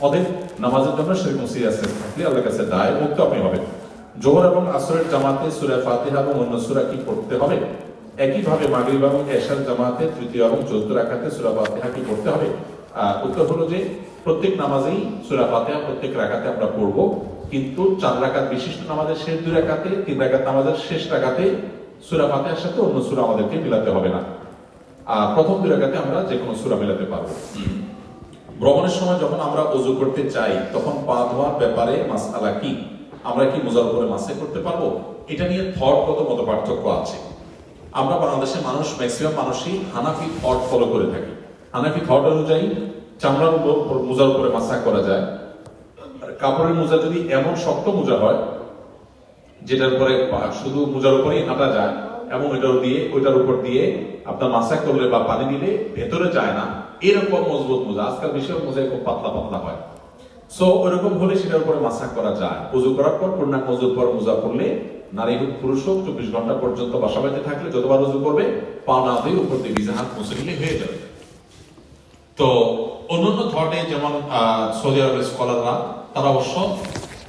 অতএব নামাজের জন্য সেরকম সিরিয়াসনেস থাকলে আল্লাহর কাছে দায় মুক্ত আপনি হবেন। যোহর এবং আসরের জামাতে সূরা ফাতিহা এবং অন্য সূরা কি পড়তে হবে? একইভাবে মাগরিব এবং এশার জামাতে তৃতীয় এবং চতুর্থ রাকাতে সূরা ফাতিহা কি পড়তে হবে? উত্তর হলো যে প্রত্যেক নামাজেই সূরা ফাতিহা প্রত্যেক রাকাতে আমরা পড়বো, কিন্তু 4 রাকাত বিশিষ্ট নামাজের শেষ 2 রাকাতে, 3 রাকাত নামাজের শেষ রাকাতে সূরা ফাতিহার সাথে অন্য সূরা আমাদেরকে মিলাতে হবে না। প্রথম 2 রাকাতে আমরা যে কোনো সূরা মিলাতে পারবো। ভ্রমণের সময় যখন আমরা ওযু করতে চাই, তখন পা ধোয়ার ব্যাপারে মাসআলা কি? আমরা কি মোজার উপরে মাসে করতে পারবো? এটা নিয়ে থটগত মত পার্থক্য আছে। আমরা বাংলাদেশের মানুষ, ম্যাক্সিমাম মানুষই হানাফি থট ফলো করে থাকি। হানাফি থট অনুযায়ী চামড়ার উপর মোজার উপরে মাসা করা যায়। কাপড়ের মোজা যদি এমন শক্ত মোজা হয় যেটার উপরে শুধু মোজার উপরেই হাঁটা যায় এবং ওইটার উপর দিয়ে আপনার মাসা করলে বা পানি দিলে ভেতরে যায় না, এরকম মজবুত মোজা, আজকাল বেশিরভাগ মোজাই খুব পাতলা পাতলা হয়, সো ওরকম হলে সেটার উপরে মাসা করা যায়। ওযু করার পর পূর্ণাঙ্গ ওযুর পর মোজা পরলে নারী হোক পুরুষ হোক 24 ঘন্টা পর্যন্ত বাসা বাড়িতে থাকলে যতবার ওযু করবে পা না দিয়ে উপর দিয়ে ভিজা হাত মুছে নিলে হয়ে যাবে। তো অন্যান্য থটে যেমন সৌদি আরবের স্কলাররা তারা অবশ্য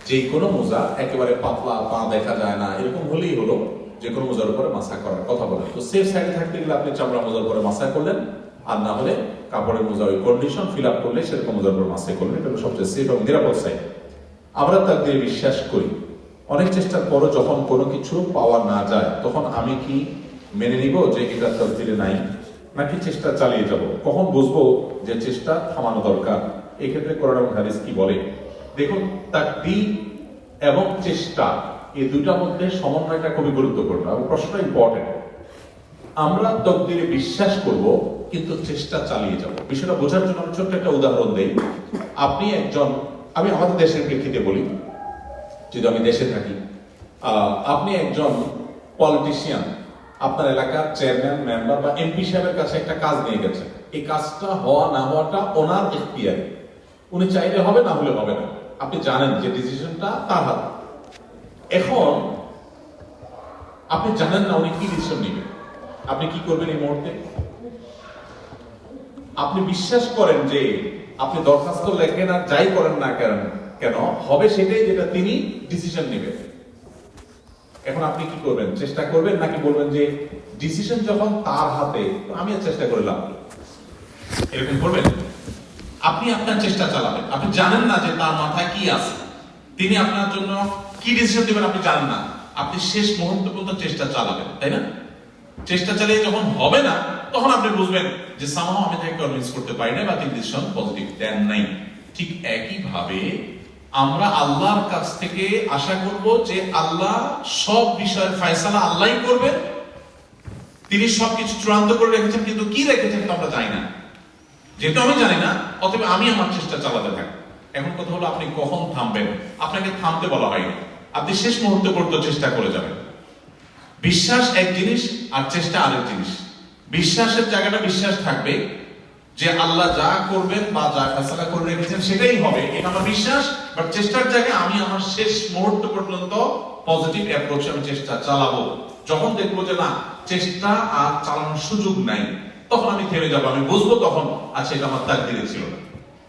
যে কোনো মোজা একেবারে পাতলা, পা দেখা যায় না, এরকম হলেই হলো যে কোনো মোজার উপরে মাসা করার কথা বলে। তো সেফ সাইডে থাকতে গেলে আপনি চামড়া মোজার উপরে মাসা করলেন, আর না হলে কাপড়ের মোজা ওই কন্ডিশন ফিল আপ করলে সেরকম মোজার উপর মাসা করলেন, এটা সবচেয়ে সেফ এবং নিরাপদ সাইড। আমরা তাদের বিশ্বাস করি। অনেক চেষ্টার পরও যখন কোনো কিছু পাওয়া না যায়, তখন আমি কি মেনে নিব যে এটা তাকদীরে নাই, নাকি চেষ্টা চালিয়ে যাব? কখন বুঝবো যে চেষ্টা থামানো দরকার? এই ক্ষেত্রে কোরআন এবং হাদিস কি বলে? দেখুন, তাকদীর এবং চেষ্টা এই দুইটার মধ্যে সমন্বয়টা খুবই গুরুত্বপূর্ণ এবং প্রশ্নটা ইম্পর্টেন্ট। আমরা তাকদীরে বিশ্বাস করব কিন্তু চেষ্টা চালিয়ে যাব। বিষয়টা বোঝার জন্য আমি ছোট্ট একটা উদাহরণ দেই। আমি আমাদের দেশের প্রেক্ষিতে বলি, যদি আমি দেশে থাকি, আপনি একজন পলিটিশিয়ান, আপনার এলাকার চেয়ারম্যান, মেম্বার বা এমপি সাহেবের কাছে একটা কাজ নিয়ে গেছেন। এই কাজটা হওয়া না হওয়াটা ওনার এখতিয়ারে, উনি চাইলে হবে, না হলে হবে না। আপনি জানেন যে ডিসিশনটা তার হাতে। এখন আপনি জানেন না উনি কি ডিসিশন নেবেন, আপনি কি করবেন এই মুহূর্তে? আপনি বিশ্বাস করেন যে আপনি দরখাস্ত লেখেন আর যাই করেন না কেন হবে সেটাই যেটা তিনি ডিসিশন নেবেন। এখন আপনি কি করবেন? চেষ্টা করবেন নাকি বলবেন যে ডিসিশন যখন তার হাতে, আমি আর চেষ্টা করে লাভ? এরকম করবেন? আপনি আপনার চেষ্টা চালাবেন। আপনি জানেন না যে তার মাথায় কি আছে, তিনি আপনার জন্য কি ডিসিশন দিবেন আপনি জানেন না। আপনি শেষ মুহূর্ত পর্যন্ত চেষ্টা চালাবেন, তাই না? চেষ্টা চালিয়ে যখন হবে না, তখন আপনি বুঝবেন যে সামহাও আমি তাকে কনভিন্স করতে পারি না বা তিনি ডিসিশন পজিটিভ দেন নাই। ঠিক একইভাবে আমরা আল্লাহর কাছ থেকে আশা করব যে আল্লাহ সব বিষয়ের ফয়সালা আল্লাহই করবেন, তিনি সবকিছু চূড়ান্ত করে রেখেছেন, কিন্তু কি রেখেছেন তা আমরা জানি না। যেহেতু আমি জানি না, অতএব আমি আমার চেষ্টা চালাতে থাকি। এখন কথা হলো আপনি কখন থামবেন? আপনাকে থামতে বলা হয়নি, আপনি শেষ মুহূর্ত পর্যন্ত চেষ্টা করে যাবেন। বিশ্বাস এক জিনিস আর চেষ্টা আরেক জিনিস। বিশ্বাসের জায়গাটা বিশ্বাস থাকবে যে আল্লাহ যা করবেন বা যা ফয়সালা করে রেখেছেন সেটাই হবে, এটা আমার বিশ্বাস। বাট চেষ্টার জায়গায় আমি আমার শেষ মুহূর্ত পর্যন্ত পজিটিভ অ্যাপ্রোচে আমি চেষ্টা চালাবো। যখন দেখবো যে না, চেষ্টা আর চালানোর সুযোগ নাই, তখন আমি থেমে যাবো। আমি বুঝবো তখন আচ্ছা এটা আমার তাকদীরে ছিল না,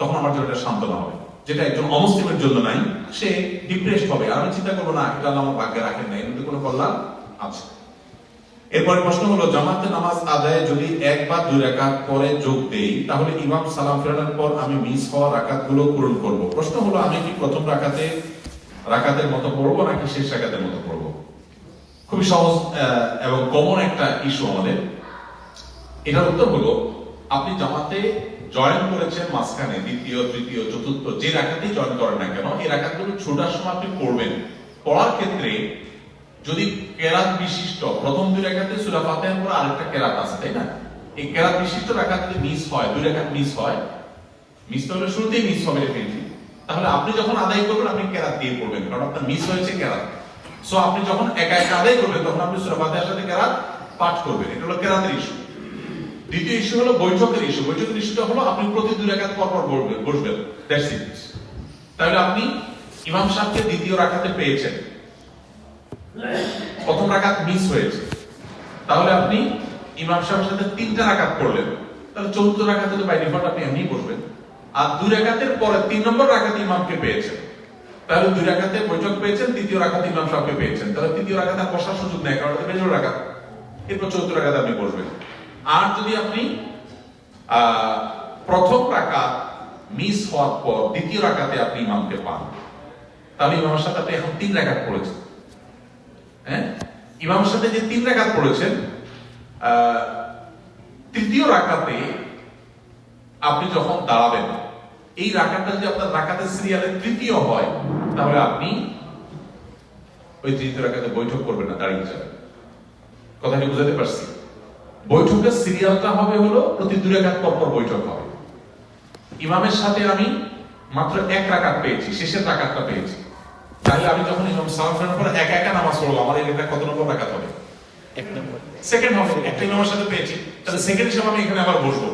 তখন আমার জন্য এটা সান্ত্বনা হবে। যেটা একজন অমুসলিমের জন্য নাই, সে ডিপ্রেসড হবে। আর আমি চিন্তা করবো না এটা আমার ভাগ্যে রাখেন নাই, এর কোনো কল্যাণ আছে। এরপরে প্রশ্ন হলো, জামাতে নামাজ আদায়ে যদি এক বা দুই রাকাত পরে যোগ দেই, তাহলে ইমাম সালাম ফেরানোর পর আমি মিস হওয়া রাকাতগুলো পূরণ করব। প্রশ্ন হলো, আমি কি প্রথম রাকাতের মতো পড়বো নাকি শেষ রাকাতের মতো পড়বো? খুবই সহজ এবং কমন একটা ইস্যু আমাদের। এটার উত্তর হলো, আপনি জামাতে জয়েন করেছেন মাঝখানে, দ্বিতীয়, তৃতীয়, চতুর্থ, যে রাকাতেই জয়েন করেন না কেন, এই রাকাতগুলো ছোটার সময় আপনি পড়বেন। পড়ার ক্ষেত্রে যদি কেরাত বিশিষ্ট প্রথম দুই রাকাতে সূরা ফাতিহার পর আরেকটা কেরাত আছে, তাই না? এই কেরাত বিশিষ্ট রাকাত যদি মিস হয়, দুই রাকাত মিস হয়, মিস হলে শুরুতেই মিস হবে ডেফিনেটলি, তাহলে আপনি যখন আদায় করবেন আপনি কেরাত দিয়ে পড়বেন, কারণ আপনার মিস হয়েছে কেরাত। সো আপনি যখন একা একা আদায় করবেন তখন আপনি সূরা ফাতিহার সাথে কেরাত পাঠ করবেন। এটা হলো কেরাতের ইস্যু। দ্বিতীয় ইস্যু হলো বৈঠকের ইস্যু। বৈঠকের ইস্যুটা হলো আপনি প্রতি দুই রাকাত পর পর বসবেন, দ্যাটস ইট। তাহলে আপনি ইমাম সাহেবকে দ্বিতীয় রাকাতে পেয়েছেন, প্রথম রাকাত মিস হয়েছে, তাহলে আপনি ইমাম সাহেবের সাথে তিনটা রাকাত পড়লেন, তাহলে চতুর্থ রাকাতে তো বাই ডিফল্ট আপনি এমনি বসবেন। আর দুই রাকাতের পরে 3 নম্বর রাকাতে ইমামকে পেয়েছেন, তাহলে দুই রাকাতে বৈঠক পেয়েছেন, তৃতীয় রাকাতে ইমাম সাহেবকে পেয়েছেন, তাহলে তৃতীয় রাকাতে আর বসার সুযোগ নেই, কারণ এটা বেজোড় রাকাত। এরপর চতুর্থ রাকাতে আপনি বসবেন। আর যদি আপনি প্রথম রাকাত মিস হওয়ার পর দ্বিতীয় রাকাতে আপনি ইমামকে পান, তাহলে ইমামের সাথে আপনি এখন 3 রাকাত পড়েছেন। হ্যাঁ, ইমামের সাথে যে 3 রাকাত পড়েছেন, তৃতীয় রাকাতে আপনি যখন দাঁড়াবেন, এই রাকাতটা যদি আপনার রাকাতের সিরিয়ালে তৃতীয় হয়, তাহলে আপনি ওই তৃতীয় রাকাতে বৈঠক করবেন না, দাঁড়িয়ে যাবেন। কথা কি বুঝাতে পারছি? বৈঠকের সিরিয়ালটা হবে হলো প্রতি 2 রাকাত পর পর বৈঠক হবে। ইমামের সাথে আমি মাত্র 1 রাকাত পেয়েছি, শেষের রাকাতটা পেয়েছি, তাহলে আমি যখন ইমাম সালাম ফেরানোর পর একা একা নামাজ পড়বো, আমার এটা কত নম্বর রাকাত হবে? 1 নম্বর, সেকেন্ড হবে। একটা ইমামের সাথে পেয়েছি, তাহলে সেকেন্ড হিসেবে আমি এখানে আবার বসবো।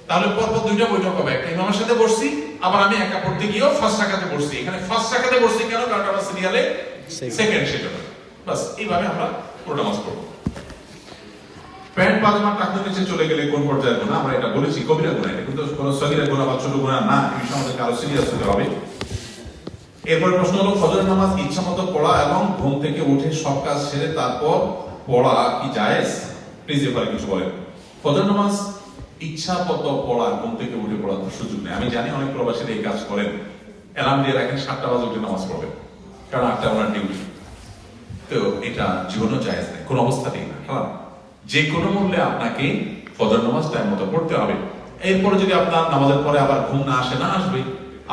তাহলে পরপর 2টা বৈঠক হবে, একটা ইমামের সাথে বসছি, আবার আমি একা পড়তে গিয়েও ফার্স্ট রাকাতে বসছি। এখানে ফার্স্ট রাকাতে বসছি কেন? কারণ আমার সিরিয়ালে সেকেন্ড, সেটা বাস। এইভাবে আমরা পুরো নামাজ পড়বো। প্যান্ট পাজামা টাকনোর নিচে চলে গেলে কোন পর্যায়ের গুনাহ? আমরা এটা বলেছি কবিরা গুনাহ, এটা কিন্তু কোনো সগীরা গুনাহ বা ছোট গুনাহ না, এই বিষয়ে আমাদেরকে আরো সিরিয়াস হতে হবে। এরপর প্রশ্ন হলো, ফজরের নামাজ ইচ্ছামতো পড়া এবং ঘুম থেকে উঠে সব কাজ সেরে তারপর পড়া কি জায়েজ? প্লিজ এবারে কিছু বলেন। ফজরের নামাজ ইচ্ছামতো পড়া, ঘুম থেকে উঠে পড়ার তো সুযোগ নেই। আমি জানি অনেক প্রবাসীরা এই কাজ করেন, অ্যালার্ম দিয়ে রাখেন 7টা বাজে উঠে নামাজ পড়বেন, কারণ 8টা ওনার ডিউটি। তো এটা জীবনও জায়েজ নেই, কোনো অবস্থাতেই না। হ্যাঁ, যে কোনো মূল্যে আপনাকে ফজর নামাজ টাইম মতো পড়তে হবে। এরপরে যদি আপনার নামাজের পরে আবার ঘুম না আসে, না আসবে,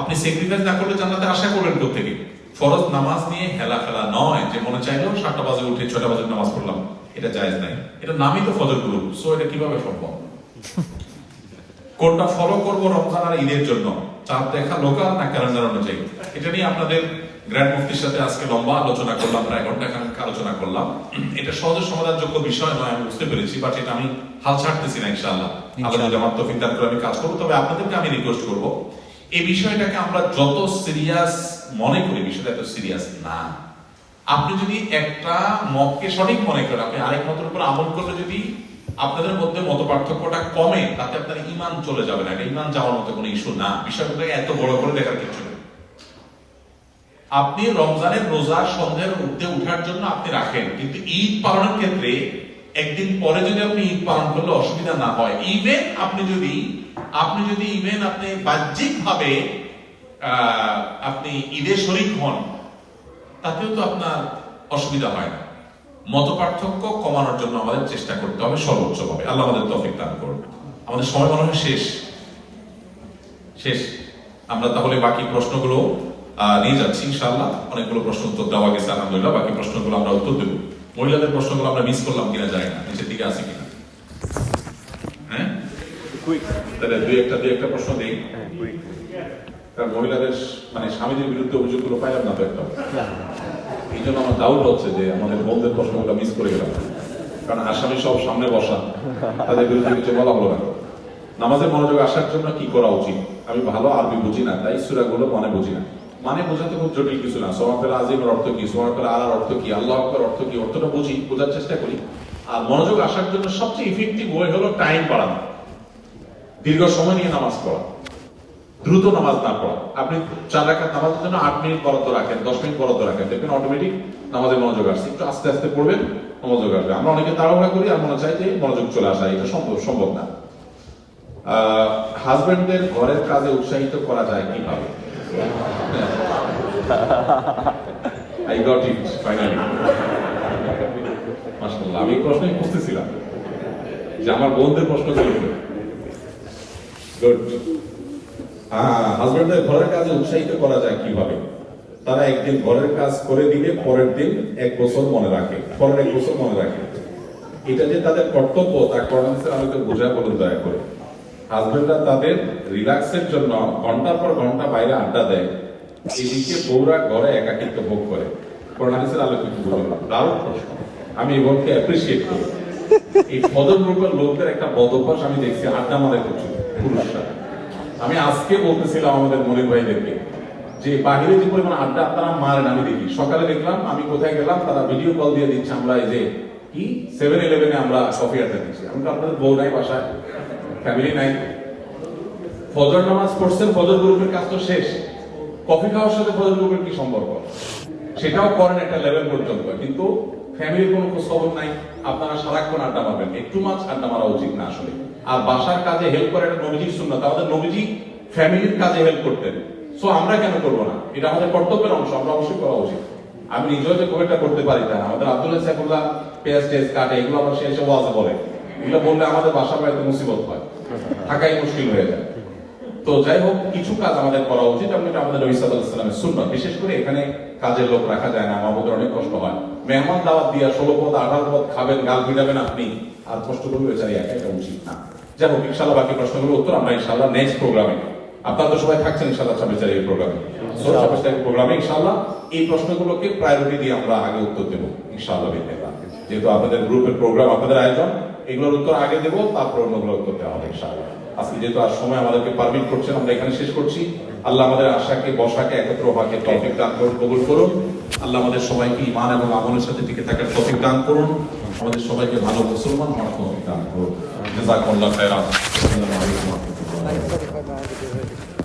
আপনি স্যাক্রিফাইস না করলে জান্নাতে আশা করবেন কোত্থেকে? ফরজ নামাজ নিয়ে হেলা ফেলা নয় যে মনে চাইলেও 7টা বাজে উঠে 6টা বাজে নামাজ পড়লাম, এটা জায়েজ নাই। এটা নামই তো ফজর গ্রুপ, সো এটা কিভাবে সম্ভব? কোনটা ফলো করবো রমজান আর ঈদের জন্য? চাঁদ দেখা লোকাল না ক্যালেন্ডার অনুযায়ী? এটা নিয়ে আপনাদের গ্র্যান্ড মুফতির সাথে আজকে লম্বা আলোচনা করলাম, প্রায় 1 ঘন্টা আলোচনা করলাম। এটা সহজে সমাধানযোগ্য বিষয় নয়, আমি বুঝতে পেরেছি, বাট এটা আমি হাল ছাড়তেছি না। ইনশাআল্লাহ আল্লাহ যদি আমার তৌফিক দান করে আমি কাজ করবো। তবে আপনাদেরকে আমি রিকোয়েস্ট করবো, এই বিষয়টাকে আমরা যত সিরিয়াস মনে করি, বিষয়টা এত সিরিয়াস না। আপনি যদি একটা মতকে সঠিক মনে করেন, আপনি আরেক মতের উপর আমল করলে যদি আপনাদের মধ্যে মত পার্থক্যটা কমে, তাতে আপনার ঈমান চলে যাবে না। এটা ঈমান যাওয়ার মতো কোনো ইস্যু না, বিষয়টাকে এত বড় করে দেখার কিছু নেই। আপনি রমজানের রোজা সন্ধ্যার উঠতে উঠার জন্য আপনি রাখেন, কিন্তু ঈদ পালনের ক্ষেত্রে একদিন পরে যদি আপনি ঈদ পালন করলে অসুবিধা না হয়। ইভেন আপনি যদি ইভেন আপনি বাহ্যিকভাবে আপনি ঈদের শরীক হন, তাতেও তো আপনার অসুবিধা হয় না। মত পার্থক্য কমানোর জন্য আমাদের চেষ্টা করতে হবে সর্বোচ্চভাবে। আল্লাহ আমাদের তৌফিক দান করুন। আমাদের সময় মনে হয় শেষ। আমরা তাহলে বাকি প্রশ্নগুলো নিয়ে যাচ্ছি ইনশাআল্লাহ। অনেকগুলো প্রশ্ন উত্তর দেওয়া গেছে আলহামদুলিল্লাহ, বাকি প্রশ্নগুলো আমরা উত্তর দেব। মহিলাদের প্রশ্নগুলো আমরা মিস করলাম কিনা জানি না, নিচের দিকে আছে কিনা। হ্যাঁ, তাহলে দুই একটা প্রশ্ন দিই। কারণ মহিলাদের মানে স্বামীদের বিরুদ্ধে অভিযোগগুলো পাইলাম না তো একটা, এই জন্য আমার ডাউট হচ্ছে যে আমাদের বোনদের প্রশ্নগুলো মিস করে গেলাম। কারণ আসামি সব সামনে বসা, তাদের বিরুদ্ধে কিছু বলা হলো না। নামাজের মনোযোগ আসার জন্য কি করা উচিত? আমি ভালো আরবি বুঝি না, তাই সূরাগুলো মানে বুঝি না। মানে বোঝাতে খুব জটিল কিছু না। সুবহানাল আযীমের অর্থ কি, সুবহানাল আলার অর্থ কি, আল্লাহু আকবার অর্থ কি, অর্থটা বুঝি, বোঝার চেষ্টা করি। আর মনোযোগ আসার জন্য সবচেয়ে ইফেক্টিভ ওয়ে হলো টাইম বাড়ানো, দীর্ঘ সময় নিয়ে নামাজ পড়া, দ্রুত নামাজ না পড়া। আপনি 4 রাকাত নামাজের জন্য 8 মিনিট বরাদ্দ রাখেন, 10 মিনিট বরাদ্দ রাখেন, দেখবেন অটোমেটিক নামাজে মনোযোগ আসছে। একটু আস্তে আস্তে পড়বেন, মনোযোগ আসবে। আমরা অনেকে তাড়াহুড়া করি আর মনে চাই যে মনোযোগ চলে আসা, এটা সম্ভব না। হাজবেন্ডদের ঘরের কাজে উৎসাহিত করা যায় কিভাবে? I got it finally. মাশাআল্লাহ, আমি প্রশ্নই খুঁজতেছিলাম যে আমার বোনদের প্রশ্ন করবে। গুড। হাজবেন্ডদের ঘরের কাজে উৎসাহিত করা যায় কিভাবে? তারা একদিন ঘরের কাজ করে দিলে পরের দিন 1 বছর মনে রাখে, পরের 1 বছর মনে রাখে। এটা যে তাদের কর্তব্য তা কোরআনের আমাকে বোঝা বলুন দয়া করে। হাজবেন্ডরা তাদের রিল্যাক্সের জন্য ঘন্টার পর ঘন্টা বাইরে আড্ডা দেয়, এদিকে বউরা ঘরে একাকিত্ব ভোগ করে। কোরআনের আলোকে কি বলবেন? দারুণ প্রশ্ন, আমি এই বোনকে অ্যাপ্রিসিয়েট করি। এই ফজর গ্রুপের লোকদের একটা বদ অভ্যাস আমি দেখছি, আড্ডা মারে প্রচুর পুরুষরা। আমি আজকে বলতেছিলাম আমাদের মনির ভাইদেরকে যে বাহিরে যে পরিমাণ আড্ডা আপনারা মারেন আমি দেখি। সকালে দেখলাম আমি কোথায় গেলাম, তারা ভিডিও কল দিয়ে দিচ্ছে আমরা এই যে কি 7-11 আমরা কফি আড্ডা দিচ্ছি। আমি তো আপনাদের বউ নাই বাসায়, ফ্যামিলি নাই, ফজর নামাজ পড়ছেন, ফজর গ্রুপের কাজ তো শেষ, কফি খাওয়ার সাথে ফজর গ্রুপের কি সম্পর্ক? সেটাও করেন একটা লেভেল পর্যন্ত, কিন্তু ফ্যামিলির কোনো খোঁজ খবর নাই। আপনারা সারাক্ষণ আড্ডা মারবেন, একটু মাছ আড্ডা মারা উচিত না আসলে। আর বাসার কাজে হেল্প করে এটা নবীজির সুন্নাত, আমাদের নবীজি ফ্যামিলির কাজে হেল্প করতেন। সো আমরা কেন করবো না? এটা আমাদের কর্তব্যের অংশ, আমরা অবশ্যই করা উচিত। আমি নিজেও যে কোভিডটা করতে পারি না, আমাদের আব্দুল্লাহ সাইফুল্লাহ পেঁয়াজ টেজ কাটে, এগুলো আমরা শেষে ওয়াজ বলে, এগুলো বললে আমাদের বাসা বাড়িতে মুসিবত হয়, থাকাই মুশকিল হয়ে যায়। তো যাই হোক, কিছু কাজ আমাদের করা উচিত এবং এটা আমাদের নবী সাল্লাল্লাহু আলাইহি ওয়াসাল্লামের সুন্নাত। বিশেষ করে এখানে কাজের লোক রাখা যায় না, আমাদের অনেক কষ্ট হয়। মেহমান দাওয়াত দিয়া 16 পদ 18 পদ খাবেন, গাল ভিড়াবেন আপনি, আর কষ্ট করবে বেচারি একা, এটা উচিত না। যাই হোক, ইনশাআল্লাহ বাকি প্রশ্নগুলোর উত্তর আমরা ইনশাআল্লাহ নেক্সট প্রোগ্রামে, আপনারা তো সবাই থাকছেন ইনশাআল্লাহ 26 তারিখের প্রোগ্রামে, 26 তারিখের প্রোগ্রামে ইনশাআল্লাহ এই প্রশ্নগুলোকে প্রায়োরিটি দিয়ে আমরা আগে উত্তর দেব ইনশাআল্লাহ। যেহেতু আপনাদের গ্রুপের প্রোগ্রাম, আপনাদের আয়োজন, এগুলোর উত্তর আগে দেব, তারপর অন্যগুলোর উত্তর দেওয়া হবে ইনশাআল্লাহ। আজকে যেহেতু আর সময় আমাদেরকে পারমিট করছেন, আমরা এখানে শেষ করছি। আল্লাহ আমাদের আশাকে বসাকে একত্র হওয়াকে তৌফিক দান করুন, কবুল করুন। আল্লাহ আমাদের সবাইকে ঈমান এবং আমলের সাথে টিকে থাকার তৌফিক দান করুন, আমাদের সবাইকে ভালো মুসলমান হওয়ার তৌফিক দান করুন। জাযাকুমুল্লাহু খাইরান। আসসালামু আলাইকুম ওয়া রাহমাতুল্লাহি ওয়া বারাকাতুহু।